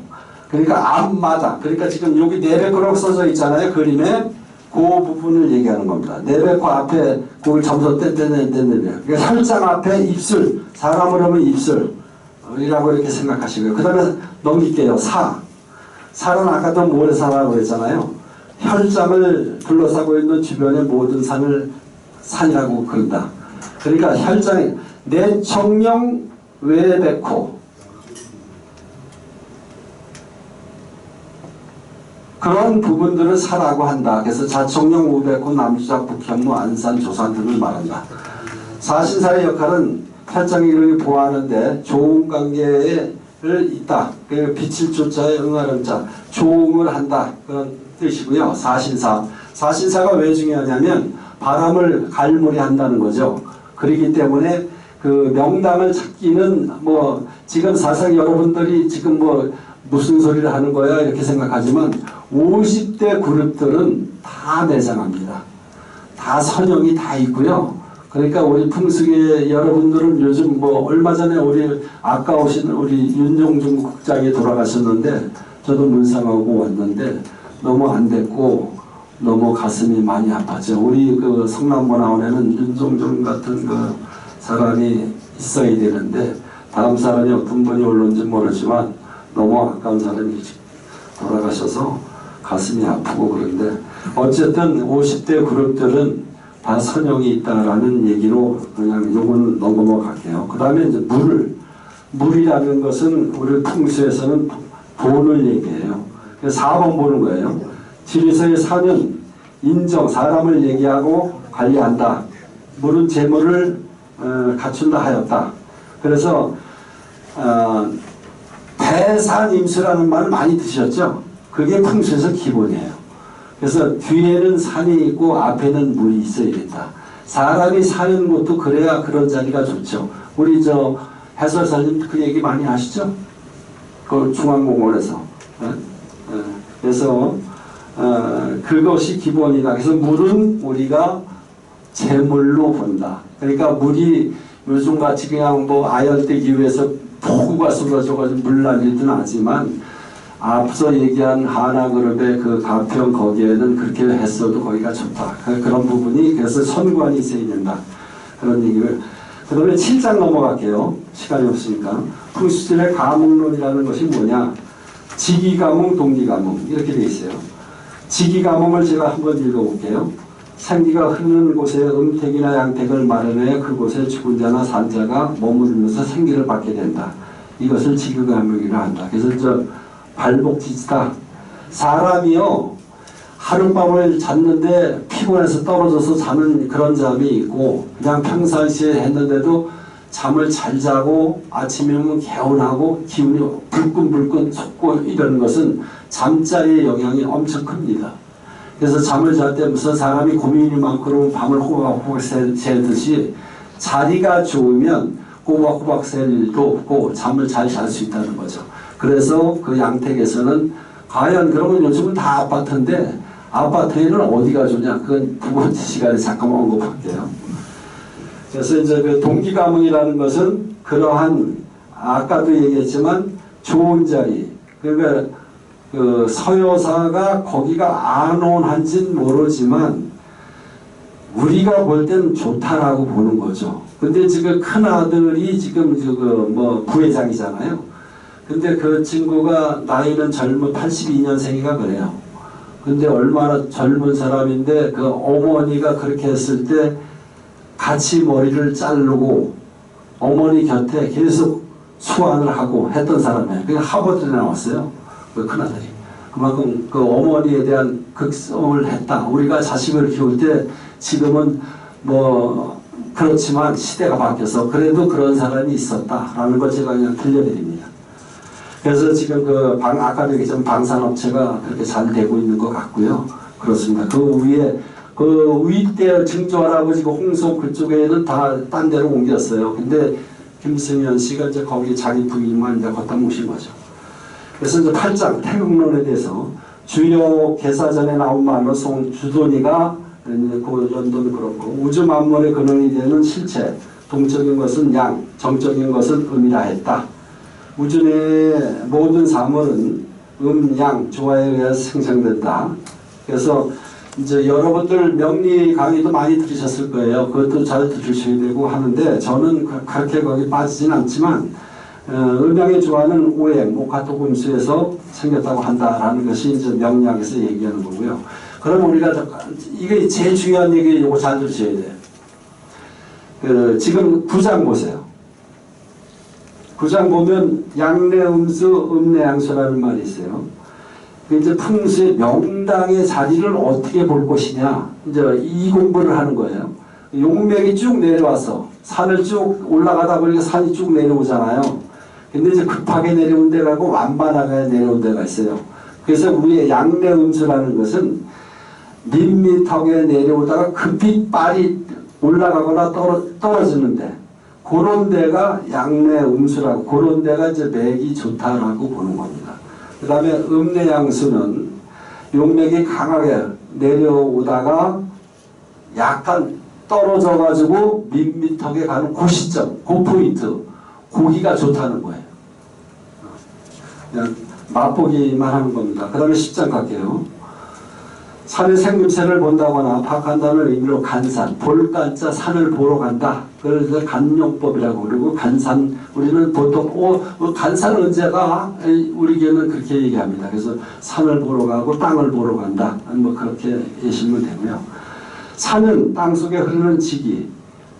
그러니까 앞마다. 그러니까 지금 여기 내백호라고 써져 있잖아요. 그림에. 그 부분을 얘기하는 겁니다. 내백호 앞에 그걸 점수 떼내면. 그러니까 혈장 앞에 입술. 사람으로 하면 입술이라고 이렇게 생각하시고요. 그 다음에 넘길게요. 살은 아까도 모래사라고 그랬잖아요. 혈장을 둘러싸고 있는 주변의 모든 산을 산이라고 그런다. 그러니까 혈장이 내청령 외백호 그런 부분들을 사라고 한다. 그래서 자청령 우백호 남주작 북현무 안산 조산 등을 말한다. 사신사의 역할은 혈장이 이렇게 보호하는데 좋은 관계를 있다. 그 빛을 조자에 응하는 자 조응을 한다. 그런 뜻이고요. 사신사가 왜 중요하냐면 바람을 갈무리 한다는 거죠. 그렇기 때문에 그 명당을 찾기는 뭐 지금 사실 여러분들이 지금 뭐 무슨 소리를 하는 거야 이렇게 생각하지만 50대 그룹들은 다 매장합니다. 다 선형이 다 있고요. 그러니까 우리 풍수계 여러분들은 요즘 뭐 얼마 전에 우리 아까 오신 우리 윤종준 국장이 돌아가셨는데 저도 문상하고 왔는데 너무 안 됐고 너무 가슴이 많이 아팠죠. 우리 그 성남고 나원에는 윤종준 같은 그 사람이 있어야 되는데 다음 사람이 어떤 분이 올는지 모르지만 너무 아까운 사람이 돌아가셔서 가슴이 아프고 그런데 어쨌든 50대 그룹들은 다 선형이 있다라는 얘기로 그냥 요건 넘어갈게요. 그 다음에 이제 물이라는 것은 우리 풍수에서는 돈을 얘기해요. 그래서 4번 보는 거예요. 지리서의 사는 인정, 사람을 얘기하고 관리한다. 물은 재물을 갖춘다 하였다. 그래서 대산임수라는 말을 많이 드셨죠? 그게 풍수에서 기본이에요. 그래서 뒤에는 산이 있고 앞에는 물이 있어야겠다. 사람이 사는 곳도 그래야 그런 자리가 좋죠. 우리 저 해설사님 그 얘기 많이 하시죠? 그 중앙공원에서. 그래서 그것이 기본이다. 그래서 물은 우리가 재물로 본다. 그러니까 물이 요즘같이 그냥 뭐 아열대 기후에서 폭우가 쏟아져가지고 물 날리든 하지만 앞서 얘기한 하나그룹의 그 가평 거기에는 그렇게 했어도 거기가 좋다. 그런 부분이 그래서 선관이 있어야 된다. 그런 얘기를. 그 다음에 7장 넘어갈게요. 시간이 없으니까. 풍수질의 가몽론이라는 것이 뭐냐. 지기가몽, 동기가몽 이렇게 돼 있어요. 지기가몽을 제가 한번 읽어볼게요. 생기가 흐르는 곳에 음택이나 양택을 마련해 그곳에 죽은 자나 산 자가 머무르면서 생기를 받게 된다. 이것을 지기가몽이라 한다. 그래서 저 발복지지다. 사람이요 하룻밤을 잤는데 피곤해서 떨어져서 자는 그런 잠이 있고 그냥 평상시에 했는데도 잠을 잘 자고 아침이면 개운하고 기운이 불끈불끈 솟고 이런 것은 잠자리의 영향이 엄청 큽니다. 그래서 잠을 잘 때 무슨 사람이 고민이 많고 밤을 호박호박 새듯이 자리가 좋으면 호박호박 셀 일도 없고 잠을 잘 잘 수 있다는 거죠. 그래서 그 양택에서는 과연 그러면 요즘은 다 아파트인데 아파트에는 어디가 좋냐? 그건 두 번째 시간에 잠깐만 언급할게요. 그래서 이제 그 동기가몽이라는 것은 그러한 아까도 얘기했지만 좋은 자리 그러니까 그 서여사가 거기가 안온한지는 모르지만 우리가 볼 때는 좋다라고 보는 거죠. 근데 지금 큰 아들이 지금 뭐 부회장이잖아요. 근데 그 친구가 나이는 젊은 82년생이가 그래요. 근데 얼마나 젊은 사람인데 그 어머니가 그렇게 했을 때 같이 머리를 자르고 어머니 곁에 계속 수완을 하고 했던 사람이에요. 그게 하버드에 나왔어요. 그 큰아들이. 그만큼 그 어머니에 대한 극성을 했다. 우리가 자식을 키울 때 지금은 뭐 그렇지만 시대가 바뀌어서 그래도 그런 사람이 있었다라는 걸 제가 그냥 들려드립니다. 그래서 지금 그 아까도 얘기했지만 방산업체가 그렇게 잘 되고 있는 것 같고요. 그렇습니다. 그 위에 그 윗대 증조 할아버지 그 홍성 그쪽에는 다 딴 데로 옮겼어요. 근데 김승현 씨가 이제 거기 자기 부인만 이제 갖다 모신 거죠. 그래서 이제 8장 태극론에 대해서 주요 개사전에 나온 말로 주돈이가 그 연도는 그렇고 우주 만물의 근원이 되는 실체, 동적인 것은 양, 정적인 것은 음이라 했다. 우주 내 모든 사물은 양, 조화에 의해서 생성된다. 그래서 이제 여러분들 명리 강의도 많이 들으셨을 거예요. 그것도 잘 들으셔야 되고 하는데 저는 그렇게 거기 빠지진 않지만 음양의 조화는 오행, 목화토금수에서 생겼다고 한다라는 것이 이제 명리학에서 얘기하는 거고요. 그럼 우리가 이게 제일 중요한 얘기 이거 잘 들으셔야 돼요. 지금 9장 보세요. 9장 보면 양내음수, 음내양수라는 말이 있어요. 이제 풍수의 명당의 자리를 어떻게 볼 것이냐 이제 이 공부를 하는 거예요. 용맥이 쭉 내려와서 산을 쭉 올라가다 보니까 산이 쭉 내려오잖아요. 근데 이제 급하게 내려온 데가 있고 완만하게 내려온 데가 있어요. 그래서 우리의 양내음수라는 것은 밋밋하게 내려오다가 급히 빨리 올라가거나 떨어지는데 그런 데가 양내음수라고 그런 데가 이제 맥이 좋다라고 보는 겁니다. 그 다음에 음내양수는 용맥이 강하게 내려오다가 약간 떨어져가지고 밋밋하게 가는 그 시점, 그 포인트, 고기가 좋다는 거예요. 그냥 맛보기만 하는 겁니다. 그 다음에 10장 갈게요. 산의 생김새를 본다거나 파악한다는 의미로 간산, 볼간자 산을 보러 간다. 그래서 간용법이라고 그러고 간산, 우리는 보통 간산 언제가 우리에게는 그렇게 얘기합니다. 그래서 산을 보러 가고 땅을 보러 간다. 뭐 그렇게 예시면 되고요. 산은 땅 속에 흐르는 지기,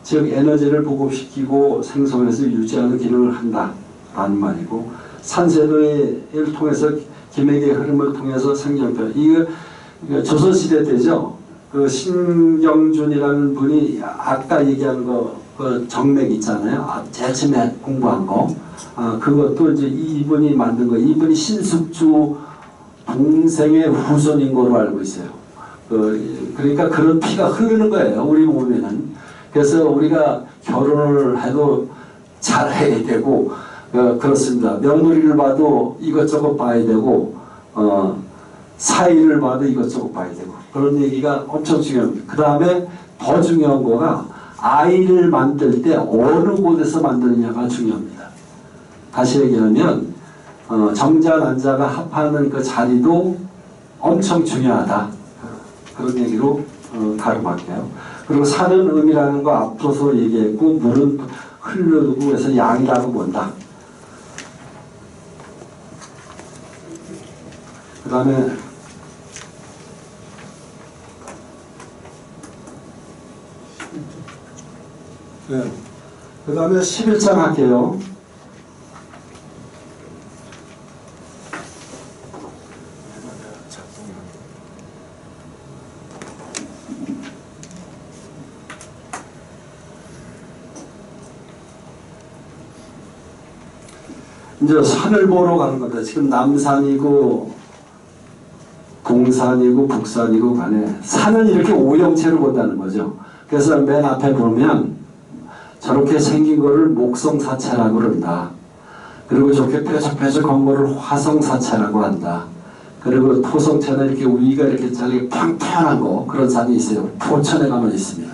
즉 에너지를 보급시키고 생성해서 유지하는 기능을 한다라는 말이고, 산세도를 통해서 기맥의 흐름을 통해서 생명표, 이거 조선시대 때죠. 그 신경준이라는 분이 아까 얘기한 그 정맥 있잖아요. 제일 처음에 공부한 거. 그것도 이제 이분이 만든 거. 이분이 신숙주 동생의 후손인 걸로 알고 있어요. 그러니까 그런 피가 흐르는 거예요. 우리 몸에는. 그래서 우리가 결혼을 해도 잘해야 되고, 그렇습니다. 며느리를 봐도 이것저것 봐야 되고, 사이를 봐도 이것저것 봐야 되고, 그런 얘기가 엄청 중요합니다. 그 다음에 더 중요한 거가 아이를 만들 때 어느 곳에서 만드느냐가 중요합니다. 다시 얘기하면 정자 난자가 합하는 그 자리도 엄청 중요하다. 그런 얘기로 가름할게요. 그리고 산은 음이라는 거 앞서서 얘기했고, 물은 흐르고 해서 양이라고 본다. 그 다음에 그 다음에 11장 할게요. 이제 산을 보러 가는 겁니다. 지금 남산이고 동산이고 북산이고 간에 산은 이렇게 오형체로 본다는 거죠. 그래서 맨 앞에 보면 저렇게 생긴 거를 목성사체라고 그런다. 그리고 저렇게 뾰족뾰족한 거를 화성사체라고 한다. 그리고 토성체는 이렇게 위가 이렇게 잘리게 평평한 거, 그런 산이 있어요. 포천에 가면 있습니다.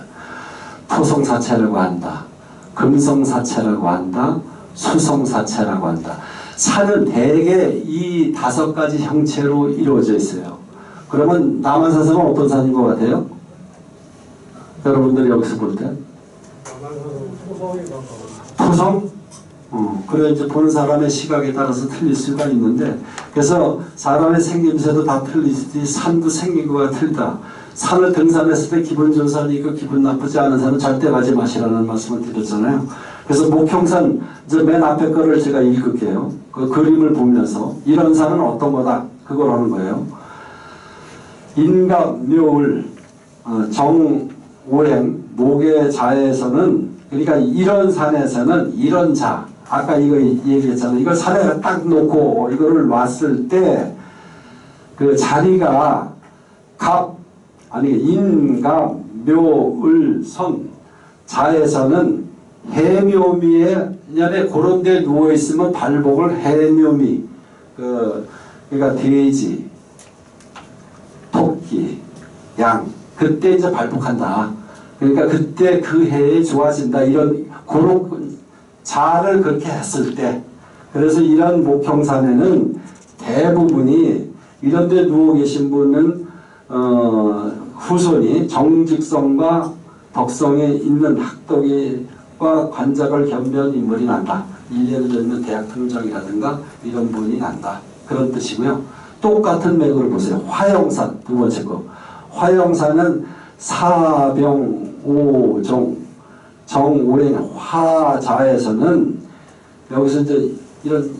토성사체라고 한다. 금성사체라고 한다. 수성사체라고 한다. 산은 대개 이 5가지 형체로 이루어져 있어요. 그러면 남한사성은 어떤 산인 것 같아요? 여러분들이 여기서 볼 때? 토성? 그래 이제 보는 사람의 시각에 따라서 틀릴 수가 있는데, 그래서 사람의 생김새도 다 틀리지 산도 생긴 거가 틀리다. 산을 등산했을 때 기분 좋은 산이 있고 기분 나쁘지 않은 산은 절대 가지 마시라는 말씀을 드렸잖아요. 그래서 목형산, 이제 맨 앞에 거를 제가 읽을게요. 그 그림을 보면서 이런 산은 어떤 거다, 그걸 하는 거예요. 인갑묘을 정오행 목의 자에서는, 그러니까 이런 산에서는 이런 자, 아까 이거 얘기했잖아요. 이걸 산에 딱 놓고 이거를 놨을 때 그 자리가 인갑묘을선 자에서는 해묘미에 그런 데 누워있으면 발복을 해묘미, 그러니까 돼지, 토끼, 양, 그때 이제 발복한다. 그러니까 그때 그 해에 좋아진다. 이런 그런 자를 그렇게 했을 때, 그래서 이런 목형산에는 대부분이 이런 데 누워 계신 분은 후손이 정직성과 덕성에 있는 학덕과 관작을 겸비한 인물이 난다. 예를 들면 대학 통장이라든가 이런 분이 난다. 그런 뜻이고요. 똑같은 맥을 보세요. 화영산, 두 번째 거. 화영산은 사병오종, 정오행 화자에서는, 여기서 이제 이런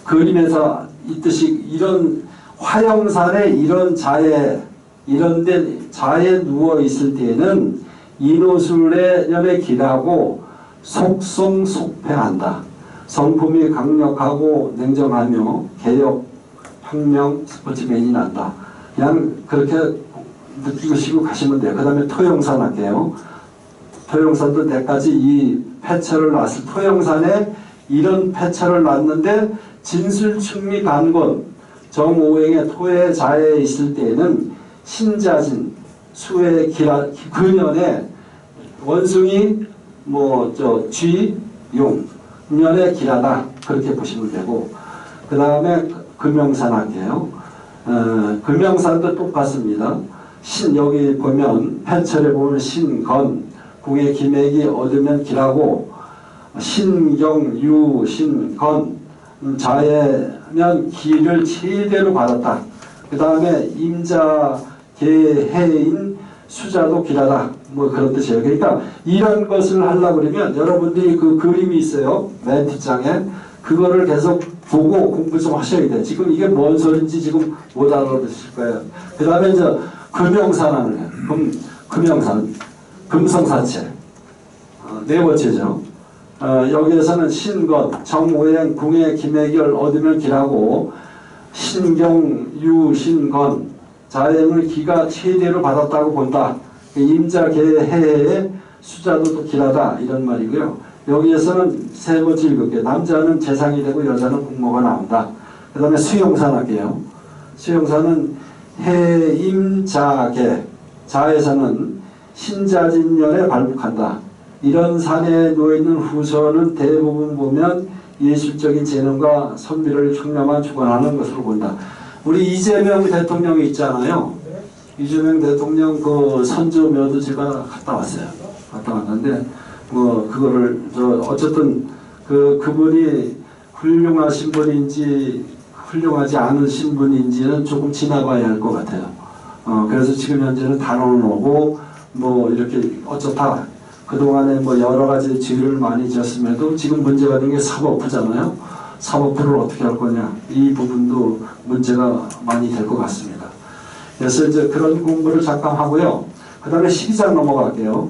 그림에서 있듯이 이런 화영산에 이런 자에, 이런데 자에 누워 있을 때에는 인호술의 연에 기라고 속성속패한다. 성품이 강력하고 냉정하며 개혁, 혁명, 스포츠맨이 난다. 그냥 그렇게 느끼시고 가시면 돼요. 그 다음에 토영산 할게요. 토영산도 내까지 이 폐처를 놨을, 토영산에 이런 폐처를 놨는데 진술충미 간곤, 정오행의 토의 자에 있을 때에는 신자진 수의 근연에 원숭이 쥐, 용, 년의 기라다 그렇게 보시면 되고, 그 다음에 금영산 할게요. 금영산도 똑같습니다. 여기 보면 편철에 보면 신건, 궁의 기맥이 얻으면 기라고, 신경, 신건, 자해면 기를 최대로 받았다. 그 다음에 임자, 개해인, 수자도 기라다. 그런 뜻이에요. 그러니까 이런 것을 하려고 그러면 여러분들이 그 그림이 있어요. 맨 뒷장에. 그거를 계속 보고 공부 좀 하셔야 돼요. 지금 이게 뭔 소린지 지금 못 알아들으실 거예요. 그 다음에 이제 금영산하는 거예요. 금영산. 금성사체. 네 번째죠. 여기에서는 신건, 정오행, 궁의 기맥을 얻으면 기라고, 신경, 신건, 자행을 기가 최대로 받았다고 본다. 임자, 개해의 수자도 또 기라다 이런 말이고요. 여기에서는 세 번째 읽을게요. 남자는 재상이 되고 여자는 공모가 나온다. 그 다음에 수용산 할게요. 수용산은 해임자개, 자에서는 신자진년에 발북한다. 이런 산에 놓여있는 후서는 대부분 보면 예술적인 재능과 선비를 흉념한 주관하는 것으로 본다. 우리 이재명 대통령이 있잖아요. 이재명 대통령 그 선조묘도 제가 갔다 왔어요. 갔다 왔는데 그거를 어쨌든 그분이 훌륭하신 분인지 훌륭하지 않으신 분인지는 조금 지나봐야 할 것 같아요. 그래서 지금 현재는 단원을 오고 이렇게 어쩌다 그동안에 여러 가지 죄를 많이 지었음에도 지금 문제가 된 게 사법부잖아요. 사법부를 어떻게 할 거냐, 이 부분도 문제가 많이 될 것 같습니다. 그래서 이제 그런 공부를 잠깐 하고요. 그 다음에 12장 넘어갈게요.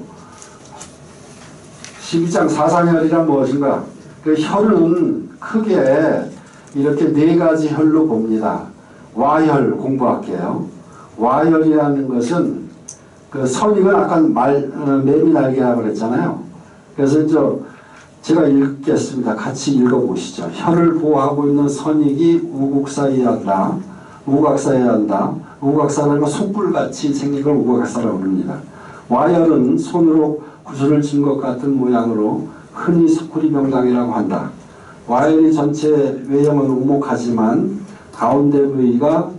12장 사상혈이란 무엇인가? 그 혈은 크게 이렇게 네 가지 혈로 봅니다. 와혈 공부할게요. 와혈이라는 것은 그 선익은 아까 매미 날개라고 그랬잖아요. 그래서 이제 제가 읽겠습니다. 같이 읽어보시죠. 혈을 보호하고 있는 선익이 우국사여야 한다. 우각사여야 한다. 우각사라는 건 숯불같이 생긴 걸 우각사라고 합니다. 와혈은 손으로 구슬을 친 것 같은 모양으로 흔히 스쿠리 명당이라고 한다. 와혈이 전체 외형은 오목하지만 가운데 부위가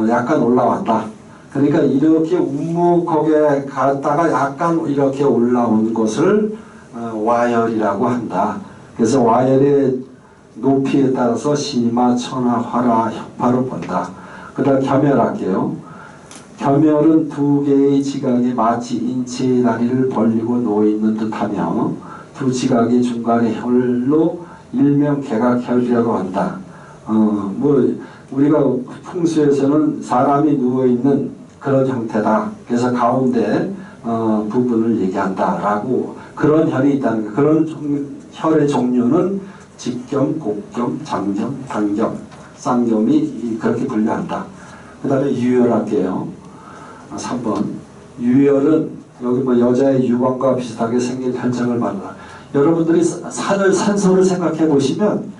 약간 올라왔다. 그러니까 이렇게 우묵하게 갔다가 약간 이렇게 올라온 것을 와혈이라고 한다. 그래서 와혈의 높이에 따라서 심화, 천하, 화라, 혁파로 본다. 그 다음 겸혈할게요. 겸혈은 두 개의 지각이 마치 인체의 다리를 벌리고 놓여있는 듯하며 두 지각이 중간에 혈로 일명 개각혈이라고 한다. 우리가 풍수에서는 사람이 누워있는 그런 형태다. 그래서 가운데 부분을 얘기한다라고 그런 혈이 있다는 거예요. 그런 혈의 종류는 직겸, 곡겸, 장겸, 단겸, 쌍겸이 그렇게 분류한다. 그 다음에 유혈할게요. 3번. 유혈은 여기 여자의 유방과 비슷하게 생긴 혈장을 말한다. 여러분들이 산소를 생각해 보시면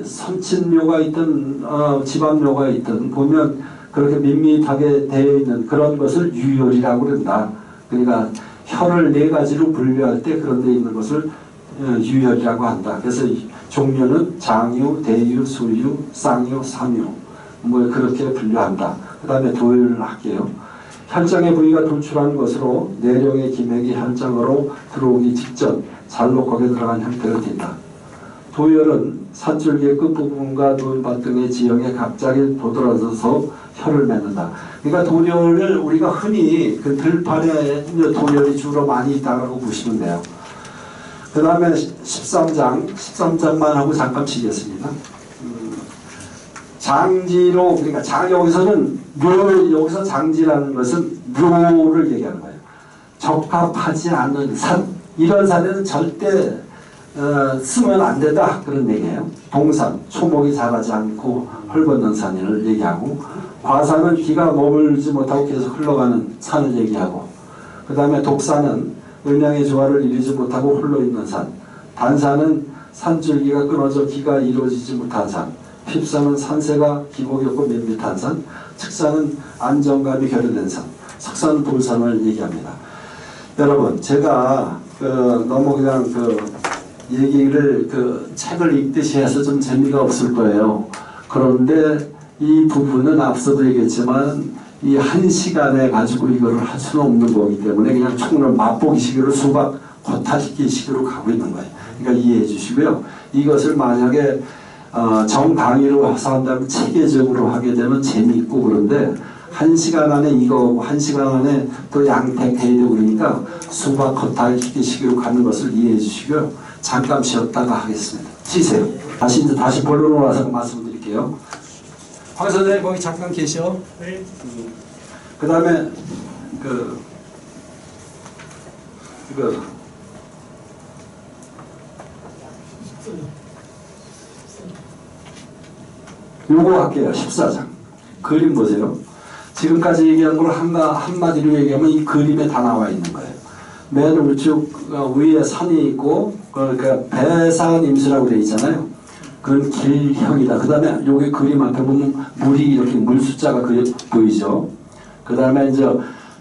선친묘가 있든 지방묘가 있든 보면 그렇게 밋밋하게 되어 있는 그런 것을 유혈이라고 그런다. 그러니까 혈을 네 가지로 분류할 때 그런 데 있는 것을 유혈이라고 한다. 그래서 종류는 장유, 대유, 수유, 쌍유, 삼유 그렇게 분류한다. 그 다음에 도혈을 할게요. 혈장의 부위가 돌출한 것으로 내령의 기맥이 혈장으로 들어오기 직전 잘록하게 들어간 형태가 된다. 도혈은 산줄기의 끝부분과 눈밭 등의 지형에 갑자기 도드라져서 혈을 맺는다. 그러니까 도혈을 우리가 흔히 그 들판에 도혈이 주로 많이 있다고 보시면 돼요. 그 다음에 13장만 하고 잠깐 치겠습니다. 장지로, 그러니까 여기서는 여기서 장지라는 것은 묘를 얘기하는 거예요. 적합하지 않은 산, 이런 산에는 절대 쓰면 안 된다 그런 얘기예요. 동산, 초목이 자라지 않고 헐벗는 산을 얘기하고, 과산은 비가 머물지 못하고 계속 흘러가는 산을 얘기하고, 그 다음에 독산은 음양의 조화를 이루지 못하고 홀로 있는 산, 단산은 산줄기가 끊어져 기가 이루어지지 못한 산, 휩싸는 산세가 기복이었고 면비탄산, 측산은 안정감이 결여된 산, 석산은 돌산을 얘기합니다. 여러분, 제가 너무 그냥 얘기를 책을 읽듯이 해서 좀 재미가 없을 거예요. 그런데 이 부분은 앞서도 얘기했지만 이 한 시간에 가지고 이거를 할 수는 없는 거기 때문에 그냥 총론 맛보기식으로 수박 겉핥기식으로 가고 있는 거예요. 그러니까 이해해 주시고요. 이것을 만약에 정강의로 한다면 체계적으로 하게 되면 재미있고 그런데 한 시간 안에 이거 한 시간 안에 또 양택해야 되고 그러니까 수박 겉핥기식으로 가는 것을 이해해 주시고요. 잠깐 쉬었다가 하겠습니다. 쉬세요. 다시 본론으로 와서 말씀드릴게요. 황 선생님 거기 잠깐 계셔. 네. 그 다음에 요거 할게요. 14장. 그림 보세요. 지금까지 얘기한 걸 한마디로 얘기하면 이 그림에 다 나와 있는 거예요. 맨 우측 위에 산이 있고 그러니까 배산임수라고 되어 있잖아요. 그건 길형이다. 그 다음에 여기 그림 앞에 보면 물이 이렇게 물 숫자가 보이죠. 그 다음에 이제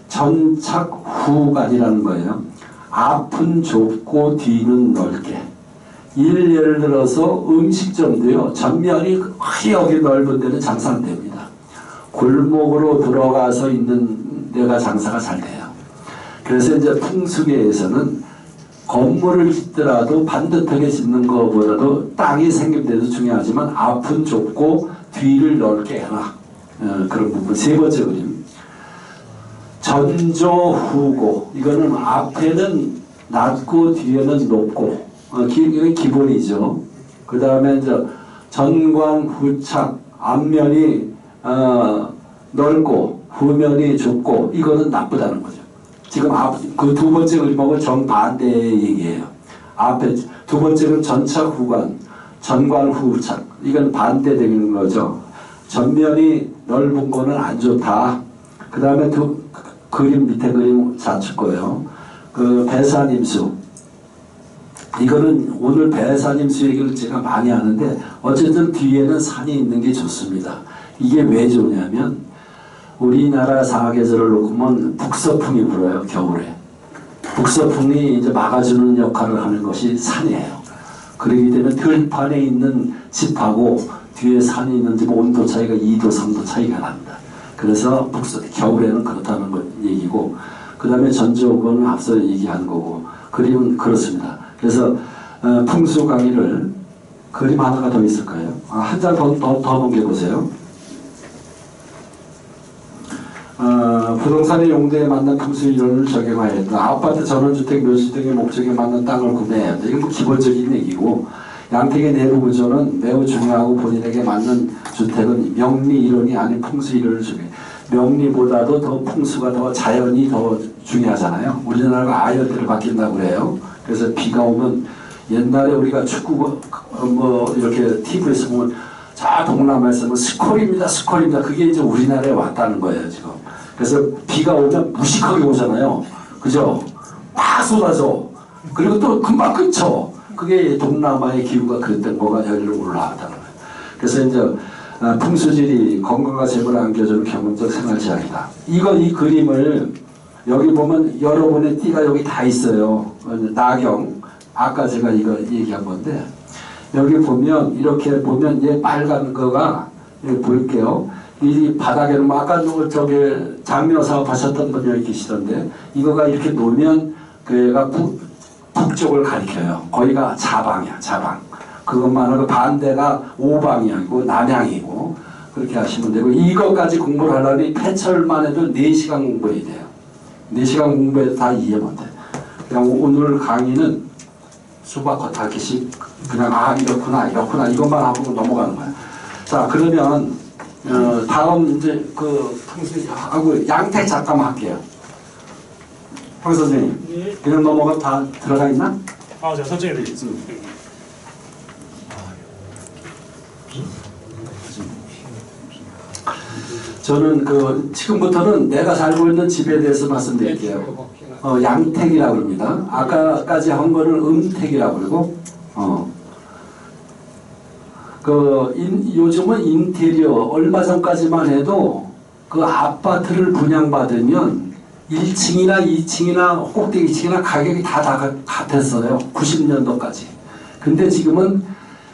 전착후간이라는 거예요. 앞은 좁고 뒤는 넓게. 예를 들어서 음식점도요. 전면이 여기 넓은 데는 장사 안 됩니다. 골목으로 들어가서 있는 데가 장사가 잘 돼요. 그래서 이제 풍수계에서는 건물을 짓더라도 반듯하게 짓는 것보다도 땅이 생긴 데도 중요하지만 앞은 좁고 뒤를 넓게 해라. 그런 부분. 세 번째 그림. 전조후고. 이거는 앞에는 낮고 뒤에는 높고. 이게 기본이죠. 그 다음에 이제 전광후착. 앞면이 넓고 후면이 좁고. 이거는 나쁘다는 거죠. 지금 그 두 번째 그림하고 정반대의 얘기예요. 앞에 두 번째는 전착후관, 전광후착. 이건 반대되는 거죠. 전면이 넓은 거는 안 좋다. 그 다음에 그림 밑에 그림 좌측 거예요. 그 배산임수. 이거는 오늘 배산임수 얘기를 제가 많이 하는데 어쨌든 뒤에는 산이 있는 게 좋습니다. 이게 왜 좋냐면 우리나라 사계절을 놓고 보면 북서풍이 불어요. 겨울에. 북서풍이 이제 막아주는 역할을 하는 것이 산이에요. 그렇기 때문에 들판에 있는 집하고 뒤에 산이 있는 집 온도 차이가 2도 3도 차이가 납니다. 그래서 겨울에는 그렇다는 거 얘기고 그 다음에 전조건은 앞서 얘기한 거고 그림은 그렇습니다. 그래서 풍수 강의를 그림 하나가 더 있을 거예요. 한 장 더 넘겨보세요. 부동산의 용도에 맞는 풍수 이론을 적용하여야 한다. 아파트 전원주택 묘지등의 목적에 맞는 땅을 구매해야 한다. 이건 뭐 기본적인 얘기고 양택의 내부 구조는 매우 중요하고 본인에게 맞는 주택은 명리 이론이 아닌 풍수 이론을 적용해. 명리보다도 더 풍수가 더 자연이 더 중요하잖아요. 우리나라가 아열대를 바뀐다고 그래요. 그래서 비가 오면 옛날에 우리가 축구 이렇게 TV에서 보면 자 동남아에서는 스콜입니다. 그게 이제 우리나라에 왔다는 거예요 지금. 그래서 비가 오면 무식하게 오잖아요. 그죠? 막 쏟아져. 그리고 또 금방 그쳐. 그게 동남아의 기후가 그랬던 거가 여기로 올라왔다는 거예요. 그래서 이제 풍수질이 건강과 재물을 안겨주는 경험적 생활지향이다. 이 그림을 여기 보면 여러분의 띠가 여기 다 있어요. 나경. 아까 제가 이거 얘기한 건데 여기 보면 이렇게 보면 얘 빨간 거가 여기 볼게요. 이 바닥에는 아까 저기 장묘 사업하셨던 분이 여기 계시던데 이거가 이렇게 놓으면 그가 북쪽을 가리켜요. 거기가 자방이야. 자방. 그것만 하고 반대가 오방이고 남양이고 그렇게 하시면 되고 이거까지 공부를 하려니 폐철만 해도 4시간 공부해야 돼요. 4시간 공부해도 다 이해 못해. 그냥 오늘 강의는 수박 겉핥기식 그냥 이렇구나 이것만 하고 넘어가는 거야. 자 그러면 다음 이제 그 풍수하고 양택 잠깐만 할게요. 황 선생님. 네. 그냥 넘어가 다 들어가 있나? 제가 설정해 드리겠습니다. 저는 지금부터는 내가 살고 있는 집에 대해서 말씀드릴게요. 양택이라고 합니다. 아까까지 한 거는 음택이라고 그러고 요즘은 인테리어 얼마 전까지만 해도 그 아파트를 분양받으면 1층이나 2층이나 꼭대기층이나 가격이 다 같았어요. 90년도까지. 근데 지금은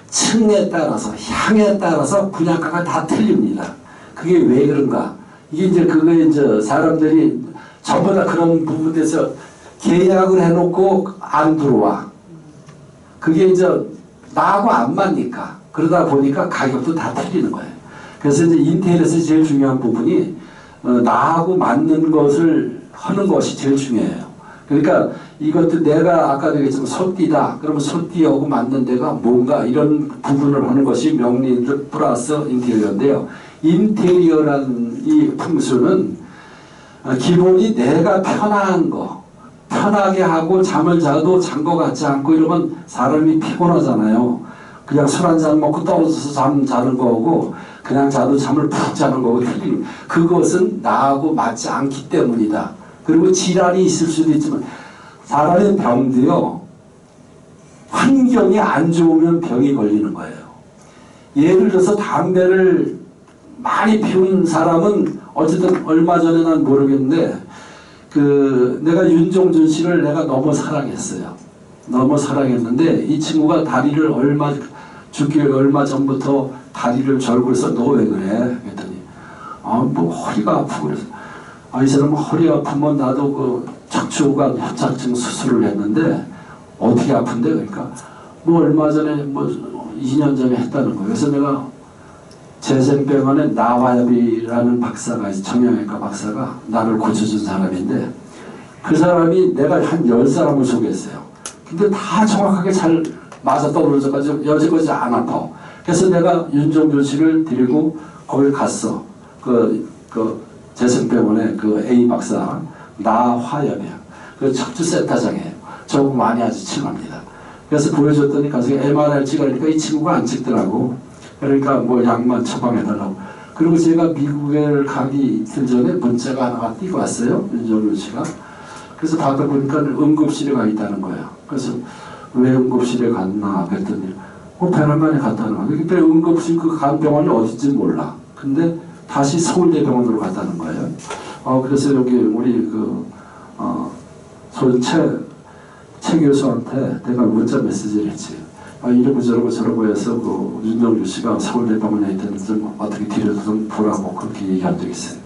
층에 따라서 향에 따라서 분양가가 다 틀립니다. 그게 왜 그런가? 이게 이제 그거에 이제 사람들이 전부 다 그런 부분에서 계약을 해놓고 안 들어와. 그게 이제 나하고 안 맞니까. 그러다 보니까 가격도 다 틀리는 거예요. 그래서 이제 인테리어에서 제일 중요한 부분이 나하고 맞는 것을 하는 것이 제일 중요해요. 그러니까 이것도 내가 아까 얘기했지만 소띠다. 그러면 소띠하고 맞는 데가 뭔가 이런 부분을 하는 것이 명리 플러스 인테리어인데요. 인테리어라는 이 풍수는 기본이 내가 편한 거, 편하게 하고 잠을 자도 잔 것 같지 않고 이러면 사람이 피곤하잖아요. 그냥 술 한잔 먹고 떨어져서 잠 자는 거고 그냥 자도 잠을 푹 자는 거고 틀린 그것은 나하고 맞지 않기 때문이다. 그리고 질환이 있을 수도 있지만 사람의 병도요. 환경이 안 좋으면 병이 걸리는 거예요. 예를 들어서 담배를 많이 피운 사람은 어쨌든 얼마 전에 난 모르겠는데 내가 윤종준 씨를 내가 너무 사랑했어요. 너무 사랑했는데 이 친구가 다리를 죽기 얼마 전부터 다리를 절고 해서 너 왜 그래? 그랬더니 뭐 허리가 아프고 그래서 이 사람은 허리 아프면 나도 그 척추관 협착증 수술을 했는데 어떻게 아픈데? 그러니까 뭐 얼마 전에 뭐 2년 전에 했다는 거예요. 그래서 내가 재생병원에 나화엽이라는 박사가 있어, 정형외과 박사가 나를 고쳐준 사람인데 그 사람이 내가 한 10사람을 소개했어요. 근데 다 정확하게 잘 맞아 떨어져가지고 여지까지 안 아파. 그래서 내가 윤종준 씨를 데리고 거길 갔어. 그 재생병원에 그 A 박사 나화엽이야. 그 척추센터장이에요. 저거 많이 아주 친합니다. 그래서 보여줬더니 가서 MRI 찍으니까 이 친구가 안 찍더라고. 그러니까 뭐 약만 처방해달라고. 그리고 제가 미국에 가기 이틀 전에 문자가 하나가 띄고 왔어요. 윤종준 씨가. 그래서 받아보니까 응급실에 가 있다는 거예요. 그래서 왜 응급실에 갔나 그랬더니 배낭간에 갔다는 거예요. 그때 응급실 그 간 병원이 어딘지 몰라. 근데 다시 서울대병원으로 갔다는 거예요. 그래서 여기 우리 최 교수한테 내가 문자 메시지를 했지. 이러고 저러고 해서 윤종준 씨가 서울대병원에 있다는 좀 어떻게 뒤에서 좀 보라고 그렇게 얘기한 적이 있어요.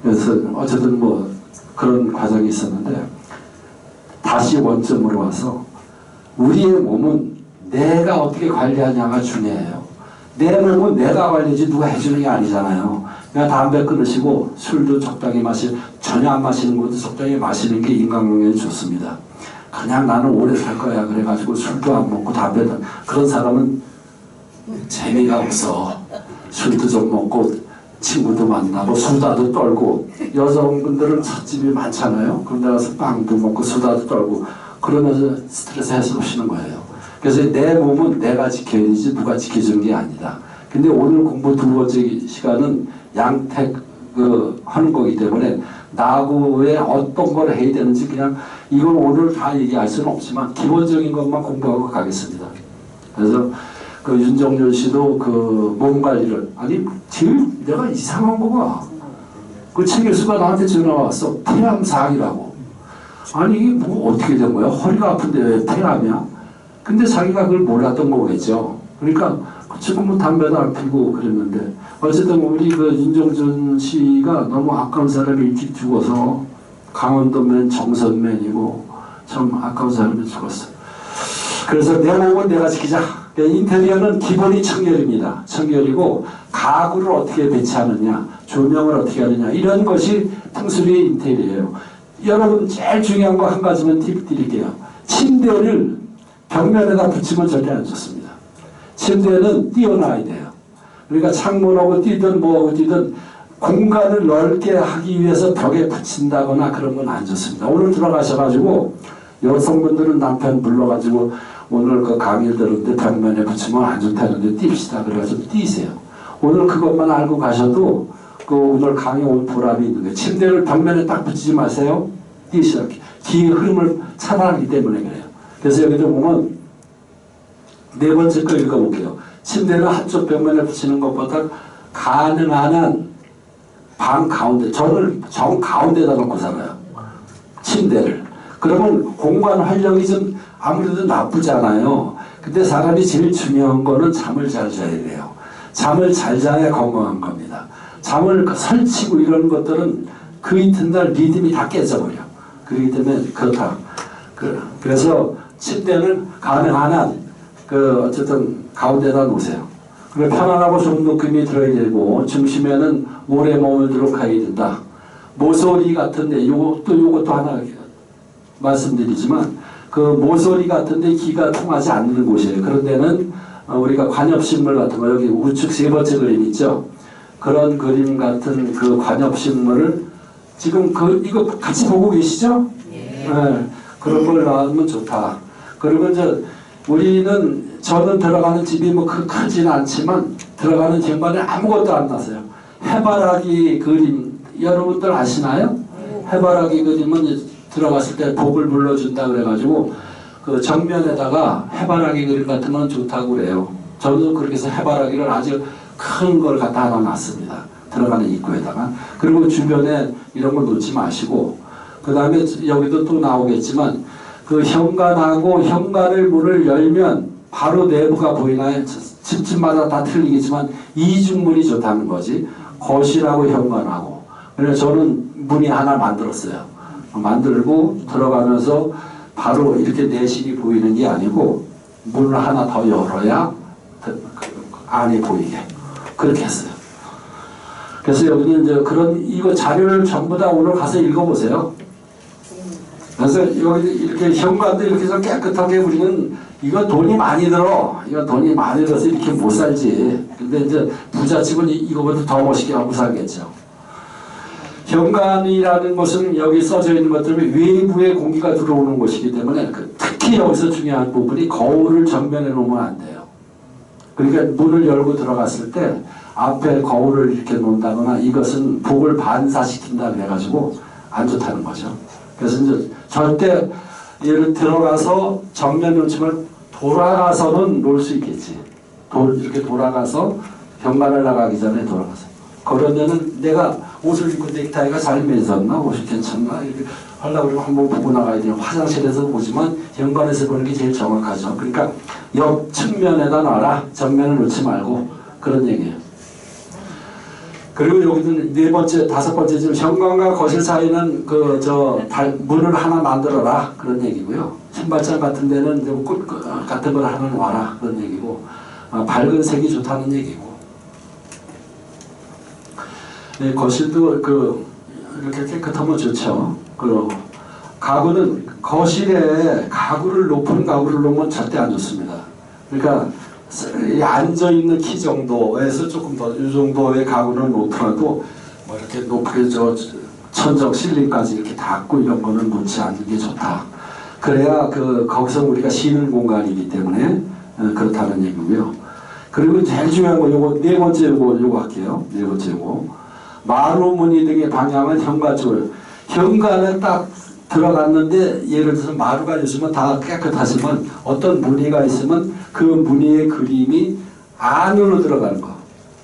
그래서 어쨌든 뭐 그런 과정이 있었는데 다시 원점으로 와서 우리의 몸은 내가 어떻게 관리하냐가 중요해요. 내 몸은 내가 관리지 누가 해주는 게 아니잖아요. 그러니까 담배 끊으시고 술도 적당히 전혀 안 마시는 것도 적당히 마시는 게 인간관계에 좋습니다. 그냥 나는 오래 살 거야 그래가지고 술도 안 먹고 담배도 그런 사람은 재미가 없어. 술도 좀 먹고 친구도 만나고 수다도 떨고 여성분들은 찻집이 많잖아요. 그런 데 가서 빵도 먹고 수다도 떨고 그러면서 스트레스 해소하시는 거예요. 그래서 내 몸은 내가 지켜야지 누가 지켜주는 게 아니다. 근데 오늘 공부 두 번째 시간은 양택 하는 거기 때문에 나하고의 어떤 걸 해야 되는지 그냥 이걸 오늘 다 얘기할 수는 없지만 기본적인 것만 공부하고 가겠습니다. 그래서 윤종준 씨도 몸 관리를 제일 내가 이상한 거 봐. 최 교수가 나한테 전화 왔어. 폐암상이라고. 이게 뭐 어떻게 된 거야? 허리가 아픈데 왜 폐암이야? 근데 자기가 그걸 몰랐던 거겠죠. 그러니까 지금은 담배도 안 피고 그랬는데 어쨌든 우리 윤종준 씨가 너무 아까운 사람이 일찍 죽어서 강원도면 정선맨이고 참 아까운 사람이 죽었어. 그래서 내 몸은 내가 지키자. 인테리어는 기본이 청결입니다. 청결이고 가구를 어떻게 배치하느냐, 조명을 어떻게 하느냐 이런 것이 풍수의 인테리어예요. 여러분 제일 중요한 거 한 가지만 팁 드릴게요. 침대를 벽면에다 붙이면 절대 안 좋습니다. 침대는 띄워놔야 돼요. 그러니까 창문하고 띄든 뭐하고 띄든 공간을 넓게 하기 위해서 벽에 붙인다거나 그런 건 안 좋습니다. 오늘 들어가셔가지고 여성분들은 남편 불러가지고 오늘 강의를 들었는데 벽면에 붙이면 안 좋다는데 띄웁시다. 그래가지고 띄세요. 오늘 그것만 알고 가셔도 오늘 강의 온 보람이 있는 거예요. 침대를 벽면에 딱 붙이지 마세요. 띄시라. 기의 흐름을 차단하기 때문에 그래요. 그래서 여기도 보면 네 번째 거 읽어볼게요. 침대는 한쪽 벽면에 붙이는 것보다 가능한 한 방 가운데, 저를 정 가운데다 놓고 살아요. 침대를. 그러면 공간 활력이 좀 아무래도 나쁘잖아요. 근데 사람이 제일 중요한 거는 잠을 잘 자야 돼요. 잠을 잘 자야 건강한 겁니다. 잠을 설치고 이런 것들은 그 이튿날 리듬이 다 깨져버려. 그렇기 때문에 그렇다. 그래서 침대는 가능한 한 어쨌든 가운데다 놓으세요. 그리고 편안하고 좋은 느낌이 들어야 되고 중심에는 오래 머물도록 해야 된다. 모서리 같은데 요것도 하나 말씀드리지만 그 모서리 같은데 기가 통하지 않는 곳이에요. 그런 데는 우리가 관엽식물 같은 거 여기 우측 세 번째 그림 있죠. 그런 그림 같은 그 관엽식물을 지금 이거 같이 보고 계시죠? 네. 그런 걸 놔두면 좋다. 그리고 이제 저는 들어가는 집이 뭐 크지는 않지만 들어가는 현관에 아무것도 안 나서요. 해바라기 그림 여러분들 아시나요? 해바라기 그림은 들어갔을 때 복을 불러준다 그래가지고 그 정면에다가 해바라기 그림 같은 건 좋다고 그래요. 저도 그렇게 해서 해바라기를 아주 큰 걸 갖다 하나 놨습니다. 들어가는 입구에다가. 그리고 주변에 이런 걸 놓지 마시고 그 다음에 여기도 또 나오겠지만 그 현관하고 현관을 문을 열면 바로 내부가 보이나요? 집집마다 다 틀리겠지만 이중문이 좋다는 거지. 거실하고 현관하고. 그래서 저는 문이 하나 만들었어요. 만들고 들어가면서 바로 이렇게 내실이 보이는 게 아니고 문을 하나 더 열어야 안이 보이게. 그렇게 했어요. 그래서 여기는 이제 이거 자료를 전부 다 오늘 가서 읽어보세요. 그래서 여기 이렇게 현관도 이렇게 해서 깨끗하게 우리는 이거 돈이 많이 들어. 이거 돈이 많이 들어서 이렇게 못 살지. 근데 이제 부잣집은 이거보다 더 멋있게 하고 살겠죠. 현관이라는 것은 여기 써져 있는 것들은 외부의 공기가 들어오는 곳이기 때문에 특히 여기서 중요한 부분이 거울을 정면에 놓으면 안 돼요. 그러니까 문을 열고 들어갔을 때 앞에 거울을 이렇게 놓는다거나 이것은 복을 반사시킨다 그래가지고 안 좋다는 거죠. 그래서 이제 절대 얘를 들어가서 정면에 놓지만 돌아가서는 놓을 수 있겠지. 이렇게 돌아가서 현관을 나가기 전에 돌아가서. 그러면은 내가 옷을 입고 넥타이가 잘 매졌나? 옷이 괜찮나? 이렇게 하려고 그러면 한번 보고 나가야 돼요. 화장실에서 보지만 현관에서 보는 게 제일 정확하죠. 그러니까 옆 측면에다 놔라. 정면을 놓지 말고. 그런 얘기예요. 그리고 여기는 네 번째, 다섯 번째 지금 현관과 거실 사이는 문을 하나 만들어라. 그런 얘기고요. 신발장 같은 데는 꽃 같은 걸 하나 놔라. 그런 얘기고. 밝은 색이 좋다는 얘기고. 네, 거실도 이렇게 깨끗하면 좋죠. 가구는 거실에 높은 가구를 놓으면 절대 안 좋습니다. 그러니까 앉아있는 키 정도에서 조금 더 이 정도의 가구를 놓더라도 뭐 이렇게 높게 천정 실링까지 이렇게 닫고 이런 거는 놓지 않는 게 좋다. 그래야 거기서 우리가 쉬는 공간이기 때문에 그렇다는 얘기고요. 그리고 제일 중요한 거 요거 네 번째 요거 할게요. 네 번째 요거. 마루 무늬 등의 방향은 현관 쪽으로. 현관에 딱 들어갔는데 예를 들어서 마루가 있으면 다 깨끗하지만 어떤 무늬가 있으면 그 무늬의 그림이 안으로 들어가는 거.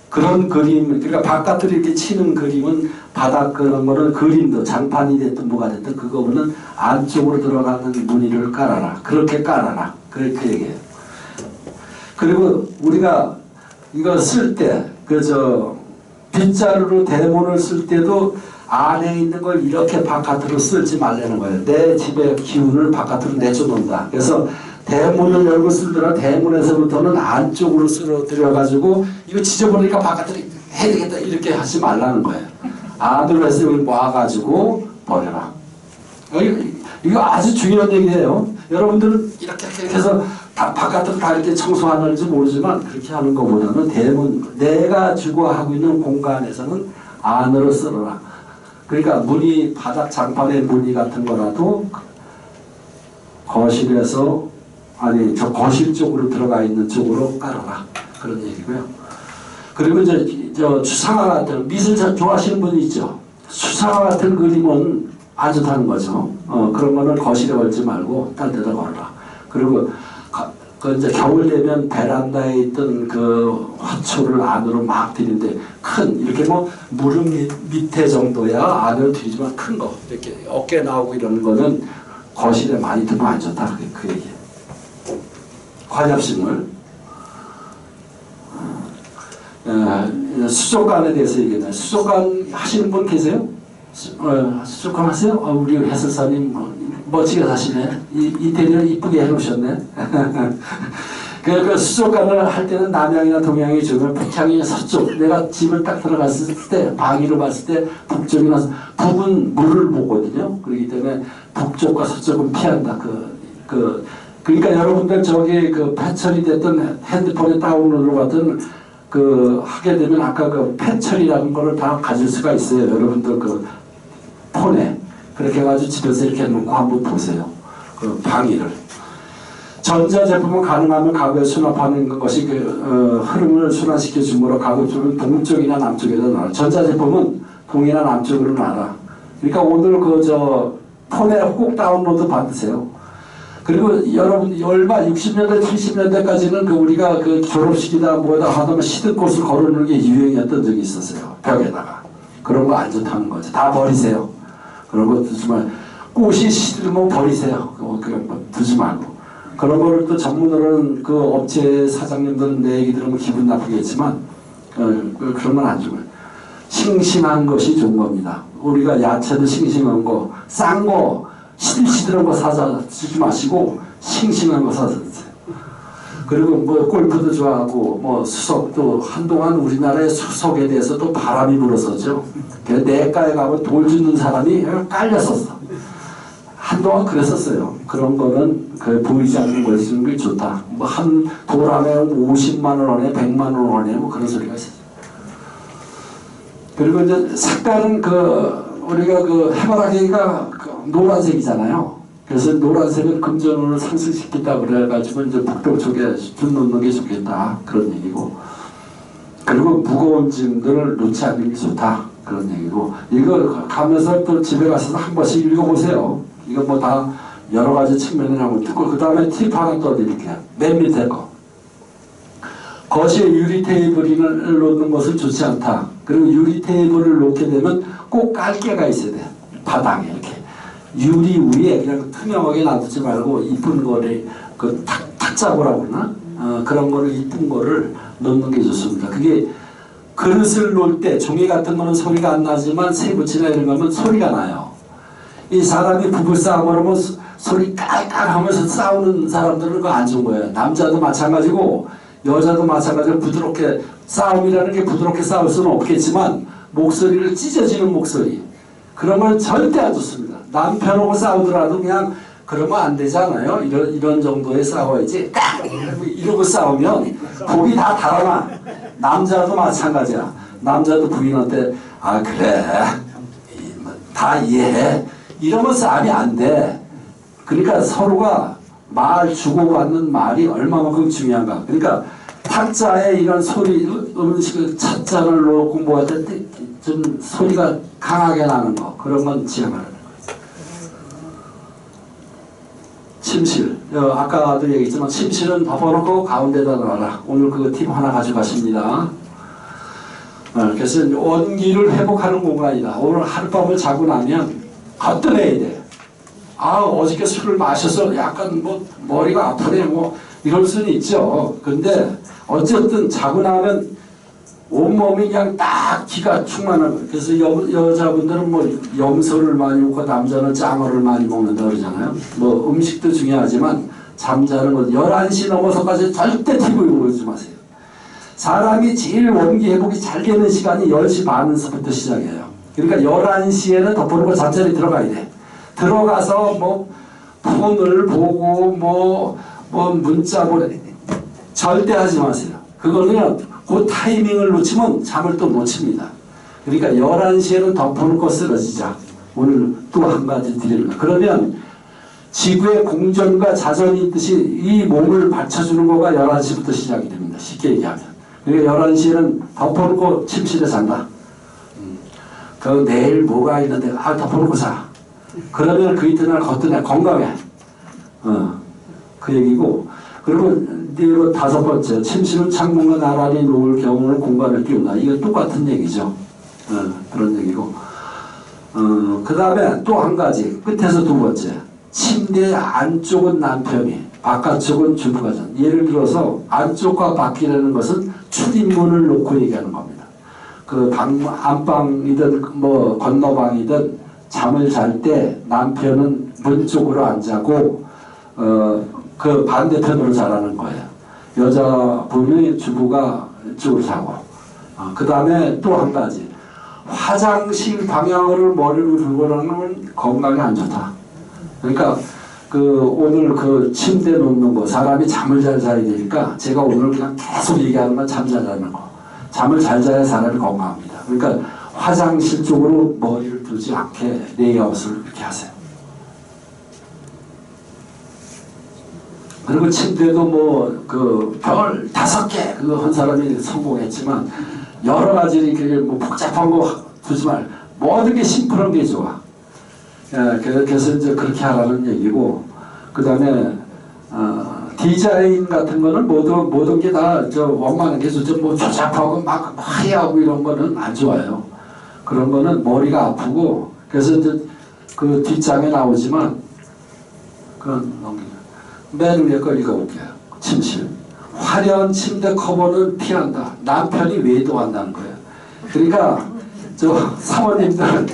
그런 그림, 그러니까 바깥으로 이렇게 치는 그림은 바닥 그런 거는 그림도 장판이 됐든 뭐가 됐든 그거는 안쪽으로 들어가는 무늬를 깔아라. 그렇게 깔아라. 그렇게 얘기해요. 그리고 우리가 이거 쓸 때 빗자루로 대문을 쓸 때도 안에 있는 걸 이렇게 바깥으로 쓸지 말라는 거예요. 내 집의 기운을 바깥으로 내줘놓는다. 그래서 대문을 열고 쓸더라 대문에서부터는 안쪽으로 쓸어들여가지고 이거 지저분하니까 바깥으로 해야 되겠다 이렇게 하지 말라는 거예요. 안으로 해서 여기 모아가지고 버려라. 이거 아주 중요한 얘기예요. 여러분들은 이렇게 해서 다 바깥으로 다 이렇게 청소하는지 모르지만 그렇게 하는 것보다는 내가 주거하고 있는 공간에서는 안으로 쓸어라. 그러니까 문이 바닥 장판의 무늬 같은 거라도 거실에서 저 거실 쪽으로 들어가 있는 쪽으로 깔아라. 그런 얘기고요. 그리고 이제 수상화 같은 미술 좋아하시는 분이 있죠. 수상화 같은 그림은 안 좋다는 거죠. 그런 거는 거실에 걸지 말고 딴 데다 걸어라. 그리고 그 이제 겨울 되면 베란다에 있던 그 화초를 안으로 막 들이는데 큰 이렇게 뭐 무릎 밑에 정도야 안으로 들이지만 큰 거 이렇게 어깨 나오고 이런 거는 거실에 많이 두면 안 좋다 그 얘기. 관엽식물. 수족관에 대해서 얘기해요. 수족관 하시는 분 계세요? 수족관 하세요? 우리 해설사님 멋지게 사시네. 인테리어 이쁘게 해놓으셨네. 그 수족관을 할 때는 남향이나 동향이 좋으면 북향이 서쪽. 내가 집을 딱 들어갔을 때 방위로 봤을 때 북쪽이나 북은 물을 보거든요. 그렇기 때문에 북쪽과 서쪽은 피한다. 그러니까 여러분들 저기 그 패처리 됐던 핸드폰에 다운로드 받은 그 하게 되면 아까 그 패처리라는 거를 다 가질 수가 있어요. 여러분들 그 폰에 그렇게 해가지고 집에서 이렇게 놓고 한번 보세요. 그 방위를. 전자제품은 가능하면 가구에 수납하는 것이 흐름을 순환시켜 주므로 가급적이면 동쪽이나 남쪽에서 놔라. 전자제품은 동이나 남쪽으로 놔라. 그러니까 오늘 폰에 꼭 다운로드 받으세요. 그리고 여러분 얼마 60년대 70년대까지는 우리가 졸업식이다 뭐다 하다면 시드꽃을 걸어놓는 게 유행이었던 적이 있었어요. 벽에다가. 그런 거 안 좋다는 거죠. 다 버리세요. 그런 거 두지 말고 꽃이 시들면 버리세요. 그냥 두지 말고. 그런 거를 또 전문으로는 그 업체 사장님들은 내 얘기 들으면 기분 나쁘겠지만 그런 건 안 좋아요. 싱싱한 것이 좋은 겁니다. 우리가 야채도 싱싱한 거, 싼 거, 시들시들한 거 사서 쓰지 마시고 싱싱한 거 사서 드세요. 그리고 뭐 골프도 좋아하고 뭐 수석도 한동안 우리나라의 수석에 대해서 또 바람이 불었었죠. 내과에 가면 돌 주는 사람이 깔렸었어. 한동안 그랬었어요. 그런 거는 보이지 않는 걸 쓰는 게 좋다. 뭐 한 돌 안에 50만 원에 100만 원에 뭐 그런 소리가 있었어요. 그리고 이제 색깔은 우리가 해바라기가 노란색이잖아요. 그래서 노란색은 금전운을 상승시킨다 그래가지고 이제 북동 쪽에 좀 놓는 게 좋겠다 그런 얘기고. 그리고 무거운 짐들을 놓지 않는 게 좋다 그런 얘기고. 이거 가면서 또 집에 가서 한 번씩 읽어보세요. 이거 뭐 다 여러 가지 측면을 한번 듣고 그 다음에 팁 하나 또 드릴게요. 맨 밑에 거. 거실에 유리 테이블을 놓는 것은 좋지 않다. 그리고 유리 테이블을 놓게 되면 꼭 깔개가 있어야 돼. 바닥에 이렇게. 유리 위에 그냥 투명하게 놔두지 말고 이쁜 거를 탁자고라고 그러나? 그런 거를 이쁜 거를 놓는 게 좋습니다. 그게 그릇을 놓을 때 종이 같은 거는 소리가 안 나지만 새붙이나 이런 거면 소리가 나요. 이 사람이 부부싸움을 하면 소리 깔깔 하면서 싸우는 사람들은 그거 안 좋은 거예요. 남자도 마찬가지고 여자도 마찬가지로 부드럽게 싸움이라는 게 부드럽게 싸울 수는 없겠지만 목소리를 찢어지는 목소리 그런 건 절대 안 좋습니다. 남편하고 싸우더라도 그냥 그러면 안 되잖아요. 이런 정도에 싸워야지 딱 이러고 싸우면 복이 다 달아나. 남자도 마찬가지야. 남자도 부인한테 아 그래 다 이해해 이러면 싸움이 안 돼. 그러니까 서로가 말 주고받는 말이 얼마만큼 중요한가. 그러니까 탁자에 이런 소리 음식을 찻잔을 놓고 뭐 할 때 좀 소리가 강하게 나는 거 그런 건 지양하는 거예요. 침실 아까도 얘기했지만 침실은 덮어놓고 가운데다 놔라. 오늘 그거 팁 하나 가져가십니다. 그래서 원기를 회복하는 공간이다. 오늘 하룻밤을 자고 나면 거뜬해야 돼. 어저께 술을 마셔서 약간 뭐 머리가 아프네 뭐 이럴 수는 있죠. 근데 어쨌든 자고 나면 온몸이 그냥 딱 기가 충만한 거예요. 그래서 여자분들은 뭐 염소를 많이 먹고 남자는 짱어를 많이 먹는다 그러잖아요. 뭐 음식도 중요하지만 잠자는 것 11시 넘어서까지 절대 TV 보지 마세요. 사람이 제일 원기 회복이 잘 되는 시간이 10시 반에서부터 시작해요. 그러니까 11시에는 덮어놓고 잠자리 들어가야 돼. 들어가서 뭐 폰을 보고 뭐 문자 보내 절대 하지 마세요. 그거는 그 타이밍을 놓치면 잠을 또 못 칩니다. 그러니까 11시에는 덮어놓고 쓰러지자. 오늘 또 한 가지 드리는 거예요. 그러면 지구의 공전과 자전이 있듯이 이 몸을 받쳐주는 거가 11시부터 시작이 됩니다. 쉽게 얘기하면. 그러니까 11시에는 덮어놓고 침실에 잔다. 내일 뭐가 있는데 덮어놓고 자. 그러면 그 이튿날 거뜬해 건강해. 그 얘기고 그리고 뒤로 다섯 번째, 침실은 창문과 나란히 놓을 경우는 공간을 띄운다. 이게 똑같은 얘기죠. 그런 얘기고. 그 다음에 또 한 가지, 끝에서 두 번째. 침대 안쪽은 남편이, 바깥쪽은 주부가 잔. 예를 들어서 안쪽과 밖이라는 것은 출입문을 놓고 얘기하는 겁니다. 그 안방이든 뭐 건너방이든 잠을 잘 때 남편은 문 쪽으로 안 자고 그 반대편으로 자라는 거예요. 여자분이 주부가 이쪽으로 자고. 그 다음에 또 한 가지. 화장실 방향으로 머리를 들고 나면 건강에 안 좋다. 그러니까 그 오늘 그 침대 놓는 거 사람이 잠을 잘 자야 되니까 제가 오늘 그냥 계속 얘기하는 건 잠 잘 자는 거. 잠을 잘 자야 사람이 건강합니다. 그러니까 화장실 쪽으로 머리를 두지 않게 레이아웃을 이렇게 하세요. 그리고 침대도 뭐 그 별 5개 그거 한 사람이 성공했지만 여러 가지 이렇게 뭐 복잡한 거 두지 말 모든 게 심플한 게 좋아. 예, 그래서 이제 그렇게 하라는 얘기고 그 다음에 디자인 같은 거는 모든 게 다 저 원만한 게 좋죠. 뭐 조잡하고 막 하얘하고 이런 거는 안 좋아요. 그런 거는 머리가 아프고 그래서 이제 그 뒷장에 나오지만 그건 넘기죠. 맨 위에 거 읽어볼게요. 침실. 화려한 침대 커버는 피한다. 남편이 외도한다는 거예요. 그러니까 저 사모님들은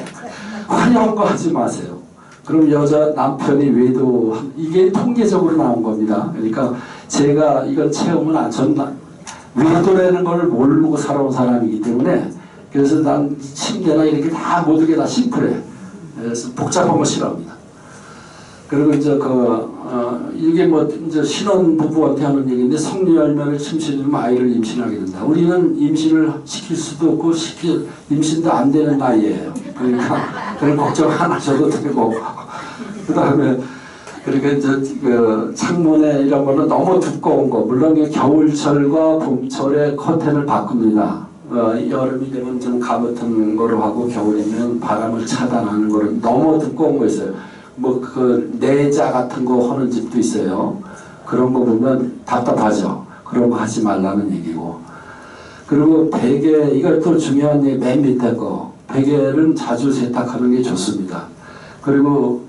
화려한 거 하지 마세요. 그럼 여자 남편이 외도 이게 통계적으로 나온 겁니다. 그러니까 제가 이건 체험은 안 전나 외도라는 걸 모르고 살아온 사람이기 때문에 그래서 난 침대나 이렇게 다 모든 게 다 심플해. 그래서 복잡한 거 싫어합니다. 그리고 이제 이게 뭐 이제 신혼 부부한테 하는 얘기인데 성유열매를 침실이면 아이를 임신하게 된다. 우리는 임신을 시킬 수도 없고 임신도 안 되는 나이에요. 그러니까 그런 걱정 안 하셔도 되고. 그 다음에 그러니까 이제 그 창문에 이런 거는 너무 두꺼운 거 물론 겨울철과 봄철에 커튼을 바꿉니다. 여름이 되면 좀 가버튼 거로 하고 겨울이면 바람을 차단하는 거를 너무 두꺼운 거 있어요. 뭐 그 내자 같은 거 하는 집도 있어요. 그런 거 보면 답답하죠. 그런 거 하지 말라는 얘기고. 그리고 베개 이것도 중요한 얘기 맨 밑에 거 베개는 자주 세탁하는 게 좋습니다. 그리고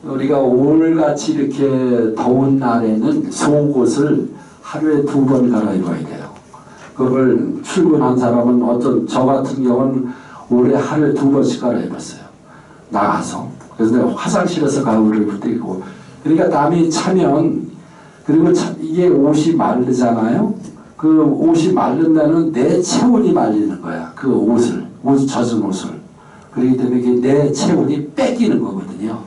우리가 오늘같이 이렇게 더운 날에는 속옷을 하루에 2번 갈아입어야 돼요. 그걸 출근한 사람은 저 같은 경우는 올해 하루에 2번씩 갈아입었어요. 나가서. 그래서 내가 화장실에서 가을을 입을 때 있고. 그러니까 땀이 차면 그리고 이게 옷이 마르잖아요. 그 옷이 마른다는 내 체온이 말리는 거야. 그 젖은 옷을. 그렇기 때문에 이게 내 체온이 뺏기는 거거든요.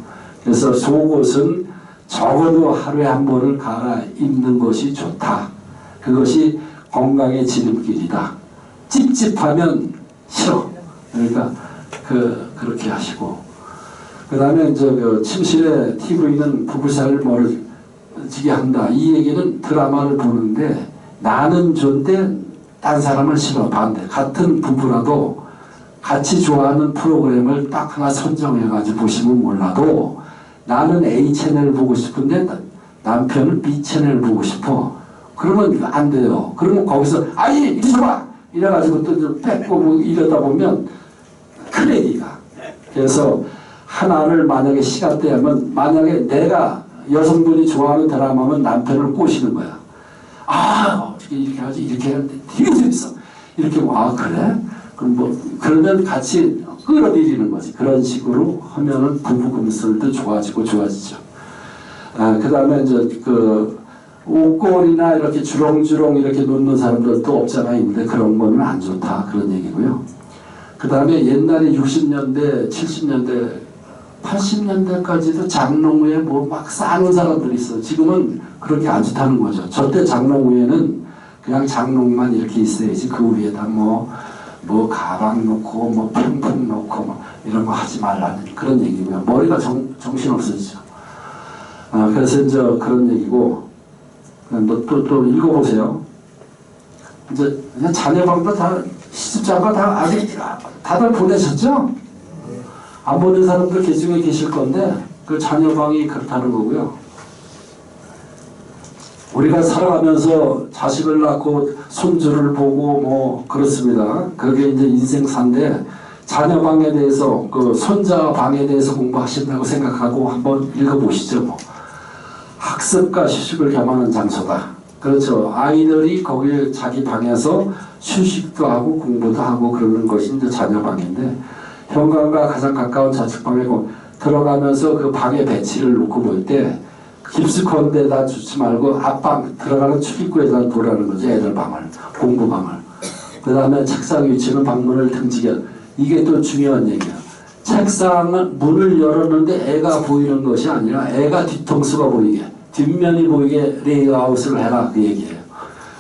그래서 속옷은 적어도 하루에 한 번을 갈아입는 것이 좋다. 그것이 건강의 지름길이다. 찝찝하면 싫어. 그러니까 그렇게 하시고. 그 다음에 침실에 TV는 부부살을 멀어지게 한다. 이 얘기는 드라마를 보는데 나는 좋은데 딴 사람을 싫어. 반대. 같은 부부라도 같이 좋아하는 프로그램을 딱 하나 선정해가지고 보시면 몰라도 나는 A 채널을 보고 싶은데 남편은 B 채널을 보고 싶어. 그러면 안 돼요. 그러면 거기서 아이 이리 줘봐! 이래가지고 또 뺏고 뭐 이러다 보면 큰 얘기가. 그래서 하나를 만약에 시간대하면 만약에 내가 여성분이 좋아하는 드라마면 남편을 꼬시는 거야. 어떻게 이렇게 하지? 이렇게 하는데 되게 재밌어. 이렇게 그래? 그럼 뭐 그러면 같이 끌어들이는 거지. 그런 식으로 하면은 부부 금슬도 좋아지죠. 그 다음에 이제 옷걸이나 이렇게 주렁주렁 이렇게 놓는 사람들도 없잖아 있는데 그런 거는 안 좋다. 그런 얘기고요. 그 다음에 옛날에 60년대, 70년대 80년대까지도 장롱 위에 뭐 막 싸는 사람들이 있어. 지금은 그렇게 안 좋다는 거죠. 저때 장롱 위에는 그냥 장롱만 이렇게 있어야지 그 위에다 뭐 가방 놓고 뭐 팽팽 놓고 뭐 이런 거 하지 말라는 그런 얘기고요. 머리가 정신 없어지죠. 그래서 이제 그런 얘기고 또 읽어보세요. 이제 자녀방도 다 시집장가 다 아직 다들 보내셨죠? 안 보낸 사람들 계중에 계실 건데 그 자녀방이 그렇다는 거고요. 우리가 살아가면서 자식을 낳고 손주를 보고 뭐 그렇습니다. 그게 이제 인생사인데 자녀 방에 대해서 그 손자 방에 대해서 공부하신다고 생각하고 한번 읽어보시죠. 뭐. 학습과 휴식을 겸하는 장소다. 그렇죠. 아이들이 거기에 자기 방에서 휴식도 하고 공부도 하고 그러는 것이 이제 자녀 방인데 현관과 가장 가까운 자축방에 들어가면서 그 방의 배치를 놓고 볼 때 깊숙한 데다 주지 말고 앞방 들어가는 출입구에다 두라는 거죠. 애들 방을, 공부방을. 그 다음에 책상 위치는 방문을 등지게. 이게 또 중요한 얘기야. 책상은 문을 열었는데 애가 보이는 것이 아니라 애가 뒤통수가 보이게, 뒷면이 보이게 레이아웃을 해라 그 얘기예요.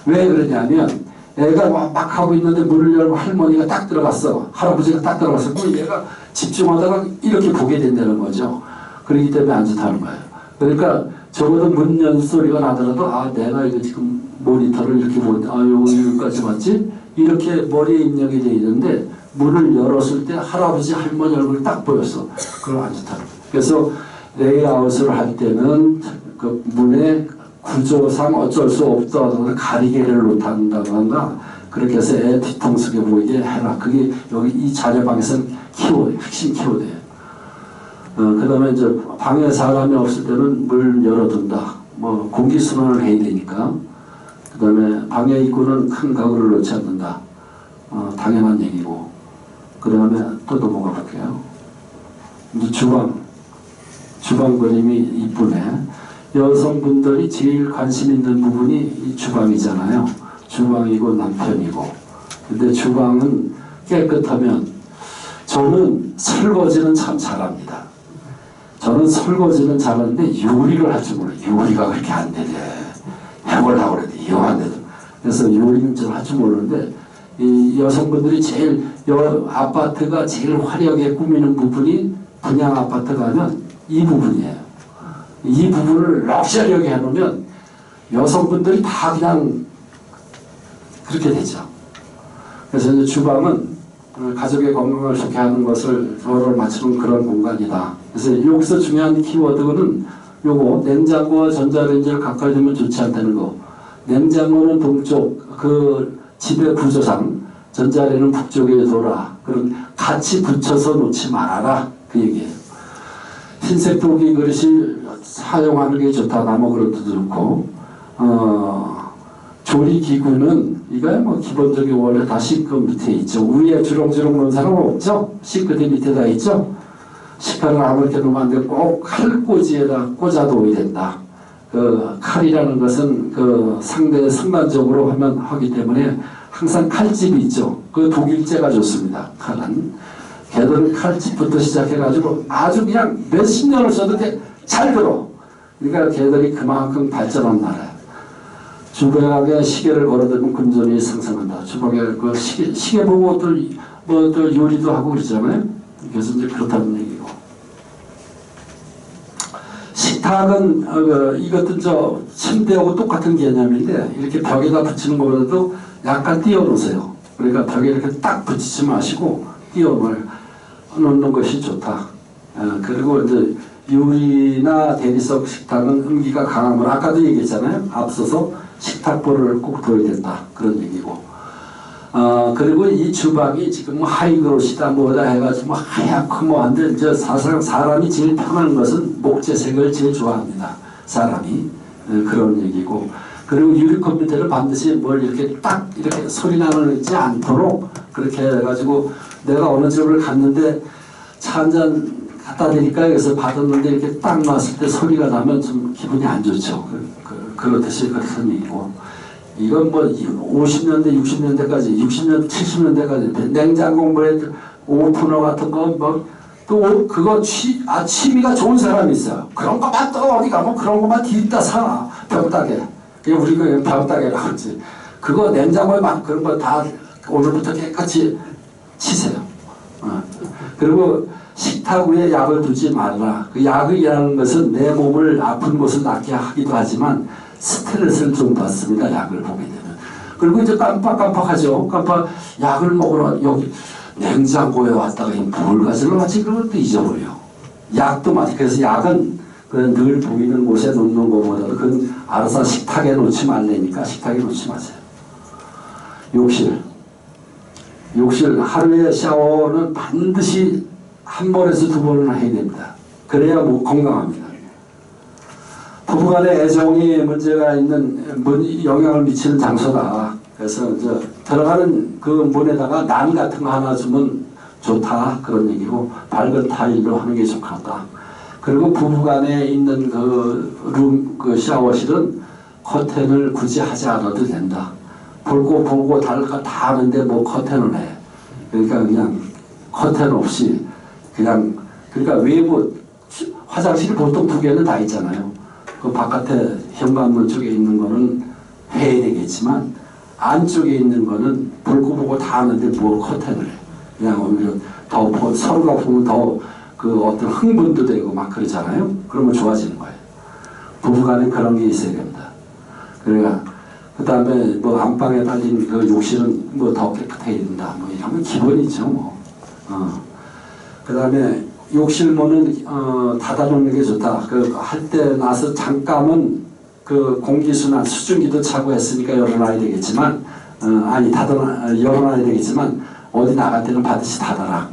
왜 그러냐면 애가 막 하고 있는데 문을 열고 할머니가 딱 들어갔어. 할아버지가 딱 들어갔어. 그럼 얘가 집중하다가 이렇게 보게 된다는 거죠. 그렇기 때문에 안 좋다는 거예요. 그러니까 적어도 문 연 소리가 나더라도 아 내가 이거 지금 모니터를 이렇게 보는데 아 여기까지 왔지? 이렇게 머리에 입력이 돼 있는데 문을 열었을 때 할아버지 할머니 얼굴이 딱 보였어. 그럼 안 좋다는 거예요. 그래서 레이아웃을 할 때는 그 문의 구조상 어쩔 수 없다고 가리개를 놓는다던가 그렇게 해서 애 뒤통수게 보이게 해라. 그게 여기 이 자녀방에서는 키워드, 핵심 키워드예요. 그 다음에 이제 방에 사람이 없을 때는 물 열어둔다. 뭐 공기순환을 해야 되니까. 그 다음에 방의 입구는 큰 가구를 놓지 않는다. 당연한 얘기고. 그 다음에 또 넘어가 볼게요. 이제 주방 그림이 이쁘네. 여성분들이 제일 관심 있는 부분이 이 주방이잖아요. 주방이고 남편이고. 근데 주방은 깨끗하면 저는 설거지는 참 잘합니다. 저는 설거지는 잘하는데 요리를 할 줄 몰라요. 요리가 그렇게 안 되대. 해보려고 그랬는데 이거 안 되죠. 그래서 요리는 좀 할 줄 모르는데 이 여성분들이 제일 아파트가 제일 화려하게 꾸미는 부분이 분양 아파트 가면 이 부분이에요. 이 부분을 럭셔리하게 해놓으면 여성분들이 다 그냥 그렇게 되죠. 그래서 이제 주방은 가족의 건강을 좋게 하는 것을 조화를 맞추는 그런 공간이다. 그래서 여기서 중요한 키워드는 요거 냉장고와 전자레인지를 가까이 두면 좋지 않다는 거. 냉장고는 동쪽 그 집의 구조상 전자레인지는 북쪽에 둬라. 그럼 같이 붙여서 놓지 말아라. 그 얘기예요. 흰색 도기 그릇이 사용하는 게 좋다. 나무 그릇도 좋고 조리기구는 이거야 뭐 기본적인 원래 다 싱크 밑에 있죠. 위에 주렁주렁 놓은 사람은 없죠. 싱크대 밑에 다 있죠. 식칼을 아무렇게 놓으면 안 되고 꼭 칼꽂이에다 꽂아둬야 된다. 그 칼이라는 것은 그 상대 순간적으로 하기 때문에 항상 칼집이 있죠. 그 독일제가 좋습니다. 칼은. 걔들은 칼집부터 시작해가지고 아주 그냥 몇십 년을 써도 잘 들어. 그러니까 걔들이 그만큼 발전한 나라야. 주방에 시계를 걸어두면 금전이 상승한다. 주방에 그 시계 보고 또 요리도 하고 그러잖아요. 그래서 이제 그렇다는 얘기고. 식탁은 이것도 저 침대하고 똑같은 개념인데 이렇게 벽에다 붙이는 것보다도 약간 띄워놓으세요. 그러니까 벽에 이렇게 딱 붙이지 마시고 띄워놓는 것이 좋다. 그리고 이제 유리나 대리석 식탁은 음기가 강하면 아까도 얘기했잖아요. 앞서서 식탁보를 꼭 둬야 된다. 그런 얘기고. 그리고 이 주방이 지금 뭐 하이그로시다 뭐다 해가지고 뭐 하얗고 뭐 한데 저 사람이 제일 편한 것은 목재색을 제일 좋아합니다. 사람이. 그런 얘기고. 그리고 유리 컴퓨터를 반드시 뭘 이렇게 딱 이렇게 소리 나지 않도록 그렇게 해가지고 내가 어느 집을 갔는데 차 한잔 갖다 대니까 여기서 받았는데 이렇게 딱 놨을 때 소리가 나면 좀 기분이 안 좋죠. 그렇듯이 그런 얘기고. 이건 뭐 50년대, 60년대까지, 60년, 70년대까지 냉장고에 오프너 같은 거 뭐 또 그거 취미가 좋은 사람이 있어요. 그런 것만 또 어디 가면 그런 것만 뒤집다 사. 병따개. 우리 그 병따개라고 그러지. 그거 냉장고에 막 그런 거 다 오늘부터 깨끗이 치세요. 그리고 식탁 위에 약을 두지 말라. 그 약이라는 것은 내 몸을 아픈 곳을 낫게 하기도 하지만 스트레스를 좀 받습니다. 약을 보게 되면. 그리고 이제 깜빡하죠. 약을 먹으러 여기 냉장고에 왔다가 뭘 가지러 왔지? 그런 것도 잊어버려. 약도 마찬가지. 그래서 약은 그건 늘 보이는 곳에 놓는 것보다도 그건 알아서 식탁에 놓지 말라니까 식탁에 놓지 마세요. 욕실 하루에 샤워는 반드시 한 번에서 두 번은 해야 됩니다. 그래야 건강합니다. 부부간의 애정이 문제가 있는 영향을 미치는 장소다. 그래서 이제 들어가는 그 문에다가 난 같은 거 하나 주면 좋다 그런 얘기고 밝은 타일로 하는 게 좋겠다. 그리고 부부간에 있는 그 샤워실은 커튼을 굳이 하지 않아도 된다. 볼고 보고 다 하는데 뭐 커튼을 해. 그러니까 그냥 커튼 없이 그냥 그러니까 외부 화장실이 보통 두 개는 다 있잖아요. 그 바깥에 현관문 쪽에 있는 거는 해야 되겠지만 안쪽에 있는 거는 볼고 보고 다 하는데 뭐 커튼을 해. 그냥 오히려 더 서로가 보면 더 그 어떤 흥분도 되고 막 그러잖아요. 그러면 좋아지는 거예요. 부부간에 그런 게 있어야 됩니다. 그러니까 그 다음에 뭐 안방에 달린 그 욕실은 뭐 더 깨끗해야 된다. 뭐 이런 건 기본이죠. 뭐. 그 다음에 욕실문은 닫아놓는 게 좋다. 그 할 때 나서 잠깐은 그 공기순환 수증기도 차고 했으니까 열어놔야 되겠지만 열어놔야 되겠지만 어디 나갈 때는 반드시 닫아라.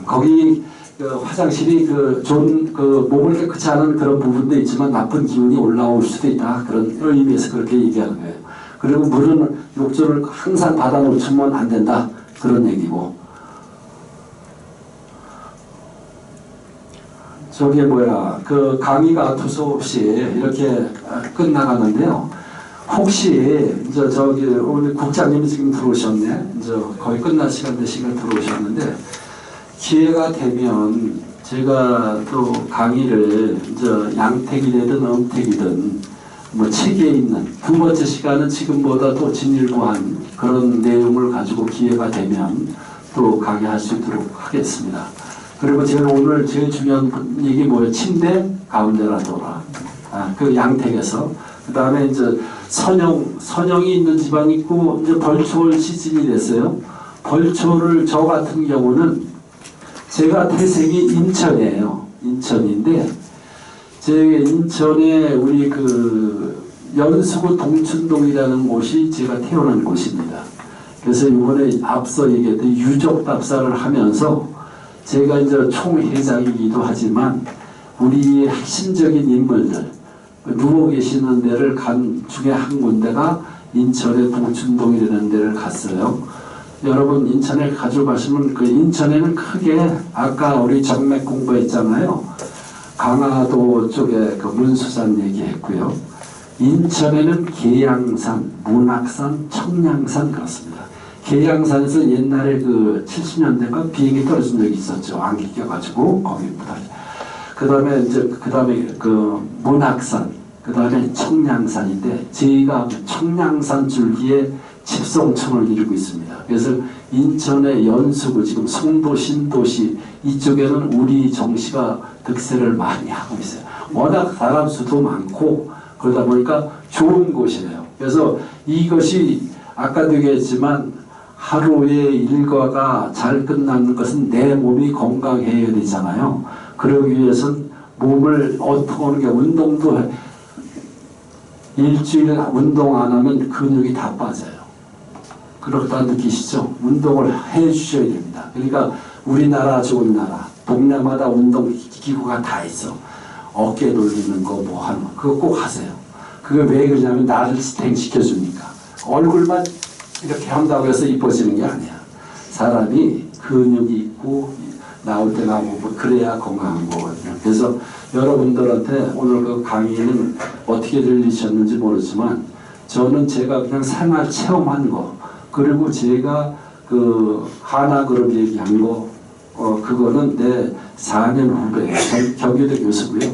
거기 그 화장실이 좋은 몸을 깨끗이 하는 그런 부분도 있지만 나쁜 기운이 올라올 수도 있다. 그런 의미에서 그렇게 얘기하는 거예요. 그리고 물은 욕조를 항상 받아놓으면 안 된다. 그런 얘기고. 저게 그 강의가 두서없이 이렇게 끝나가는데요. 혹시 저기 오늘 국장님이 지금 들어오셨네. 거의 끝날 시간 되시간 들어오셨는데 기회가 되면 제가 또 강의를 양택이든 음택이든 뭐 책에 있는 두 번째 시간은 지금보다 또 진일보한 그런 내용을 가지고 기회가 되면 또 강의할 수 있도록 하겠습니다. 그리고 제가 오늘 제일 중요한 얘기 뭐예요? 침대 가운데라 둬라. 그 양택에서 그 다음에 이제 선영이 있는 집안이 있고 이제 벌초를 시즌이 됐어요. 벌초를 저 같은 경우는 제가 태생이 인천이에요. 인천인데 제 인천에 우리 연수구 동춘동이라는 곳이 제가 태어난 곳입니다. 그래서 이번에 앞서 얘기했던 유족답사를 하면서 제가 이제 총회장이기도 하지만 우리 핵심적인 인물들 누워 계시는 데를 간 중에 한 군데가 인천의 동춘동이라는 데를 갔어요. 여러분 인천에 가지고 가시면 인천에는 크게 아까 우리 정맥 공부했잖아요. 강화도 쪽에 문수산 얘기했고요. 인천에는 계양산, 문학산, 청량산 그렇습니다. 계양산에서 옛날에 70년대가 비행기 떨어진 적이 있었죠. 안개 껴가지고 거기보다. 그다음에 문학산, 그다음에 청량산인데 저희가 청량산 줄기에 집성촌을 이루고 있습니다. 그래서 인천의 연수구 지금 송도 신도시 이쪽에는 우리 정씨가 득세를 많이 하고 있어요. 워낙 사람 수도 많고 그러다 보니까 좋은 곳이에요. 그래서 이것이 아까도 얘기했지만 하루의 일과가 잘 끝나는 것은 내 몸이 건강해야 되잖아요. 그러기 위해서는 몸을 어떻게 하는 게 운동도 일주일 운동 안 하면 근육이 다 빠져요. 그렇다 느끼시죠? 운동을 해 주셔야 됩니다. 그러니까 우리나라 좋은 나라 동네마다 운동 기구가 다 있어. 어깨 돌리는 거 뭐 하는 거 그거 꼭 하세요. 그게 왜 그러냐면 나를 스탱시켜 주니까. 얼굴만 이렇게 한다고 해서 이뻐지는 게 아니야. 사람이 근육이 있고 나올 때 나오고 그래야 건강한 거거든요. 그래서 여러분들한테 오늘 그 강의는 어떻게 들리셨는지 모르지만 저는 제가 그냥 생활 체험한 거 그리고 제가 하나그룹 얘기한 거 그거는 내 4년 후배 경희대 교수고요.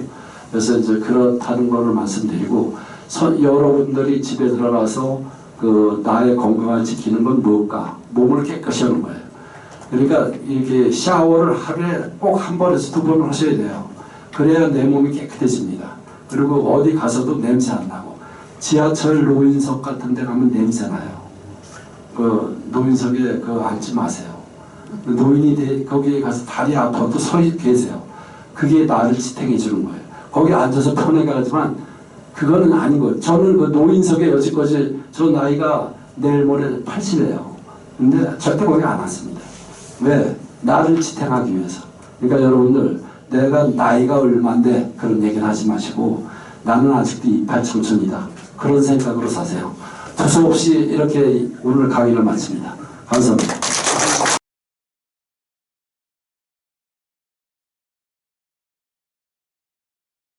그래서 이제 그렇다는 거를 말씀드리고 여러분들이 집에 들어가서 나의 건강을 지키는 건 뭘까? 몸을 깨끗이 하는 거예요. 그러니까 이렇게 샤워를 하루에 꼭 한 번에서 두 번 하셔야 돼요. 그래야 내 몸이 깨끗해집니다. 그리고 어디 가서도 냄새 안 나고 지하철 노인석 같은 데 가면 냄새 나요. 노인석에 앉지 마세요. 노인이 거기에 가서 다리 아파도 서 계세요. 그게 나를 지탱해 주는 거예요. 거기 앉아서 편해가지만 그거는 아닌 거예요. 저는 그 노인석에 여지까지 저 나이가 내일 모레 80이에요. 근데 절대 거기 안 왔습니다. 왜? 나를 지탱하기 위해서. 그러니까 여러분들 내가 나이가 얼만데 그런 얘기는 하지 마시고 나는 아직도 이팔 청춘이다. 그런 생각으로 사세요. 두서없이 이렇게 오늘 강의를 마칩니다. 감사합니다.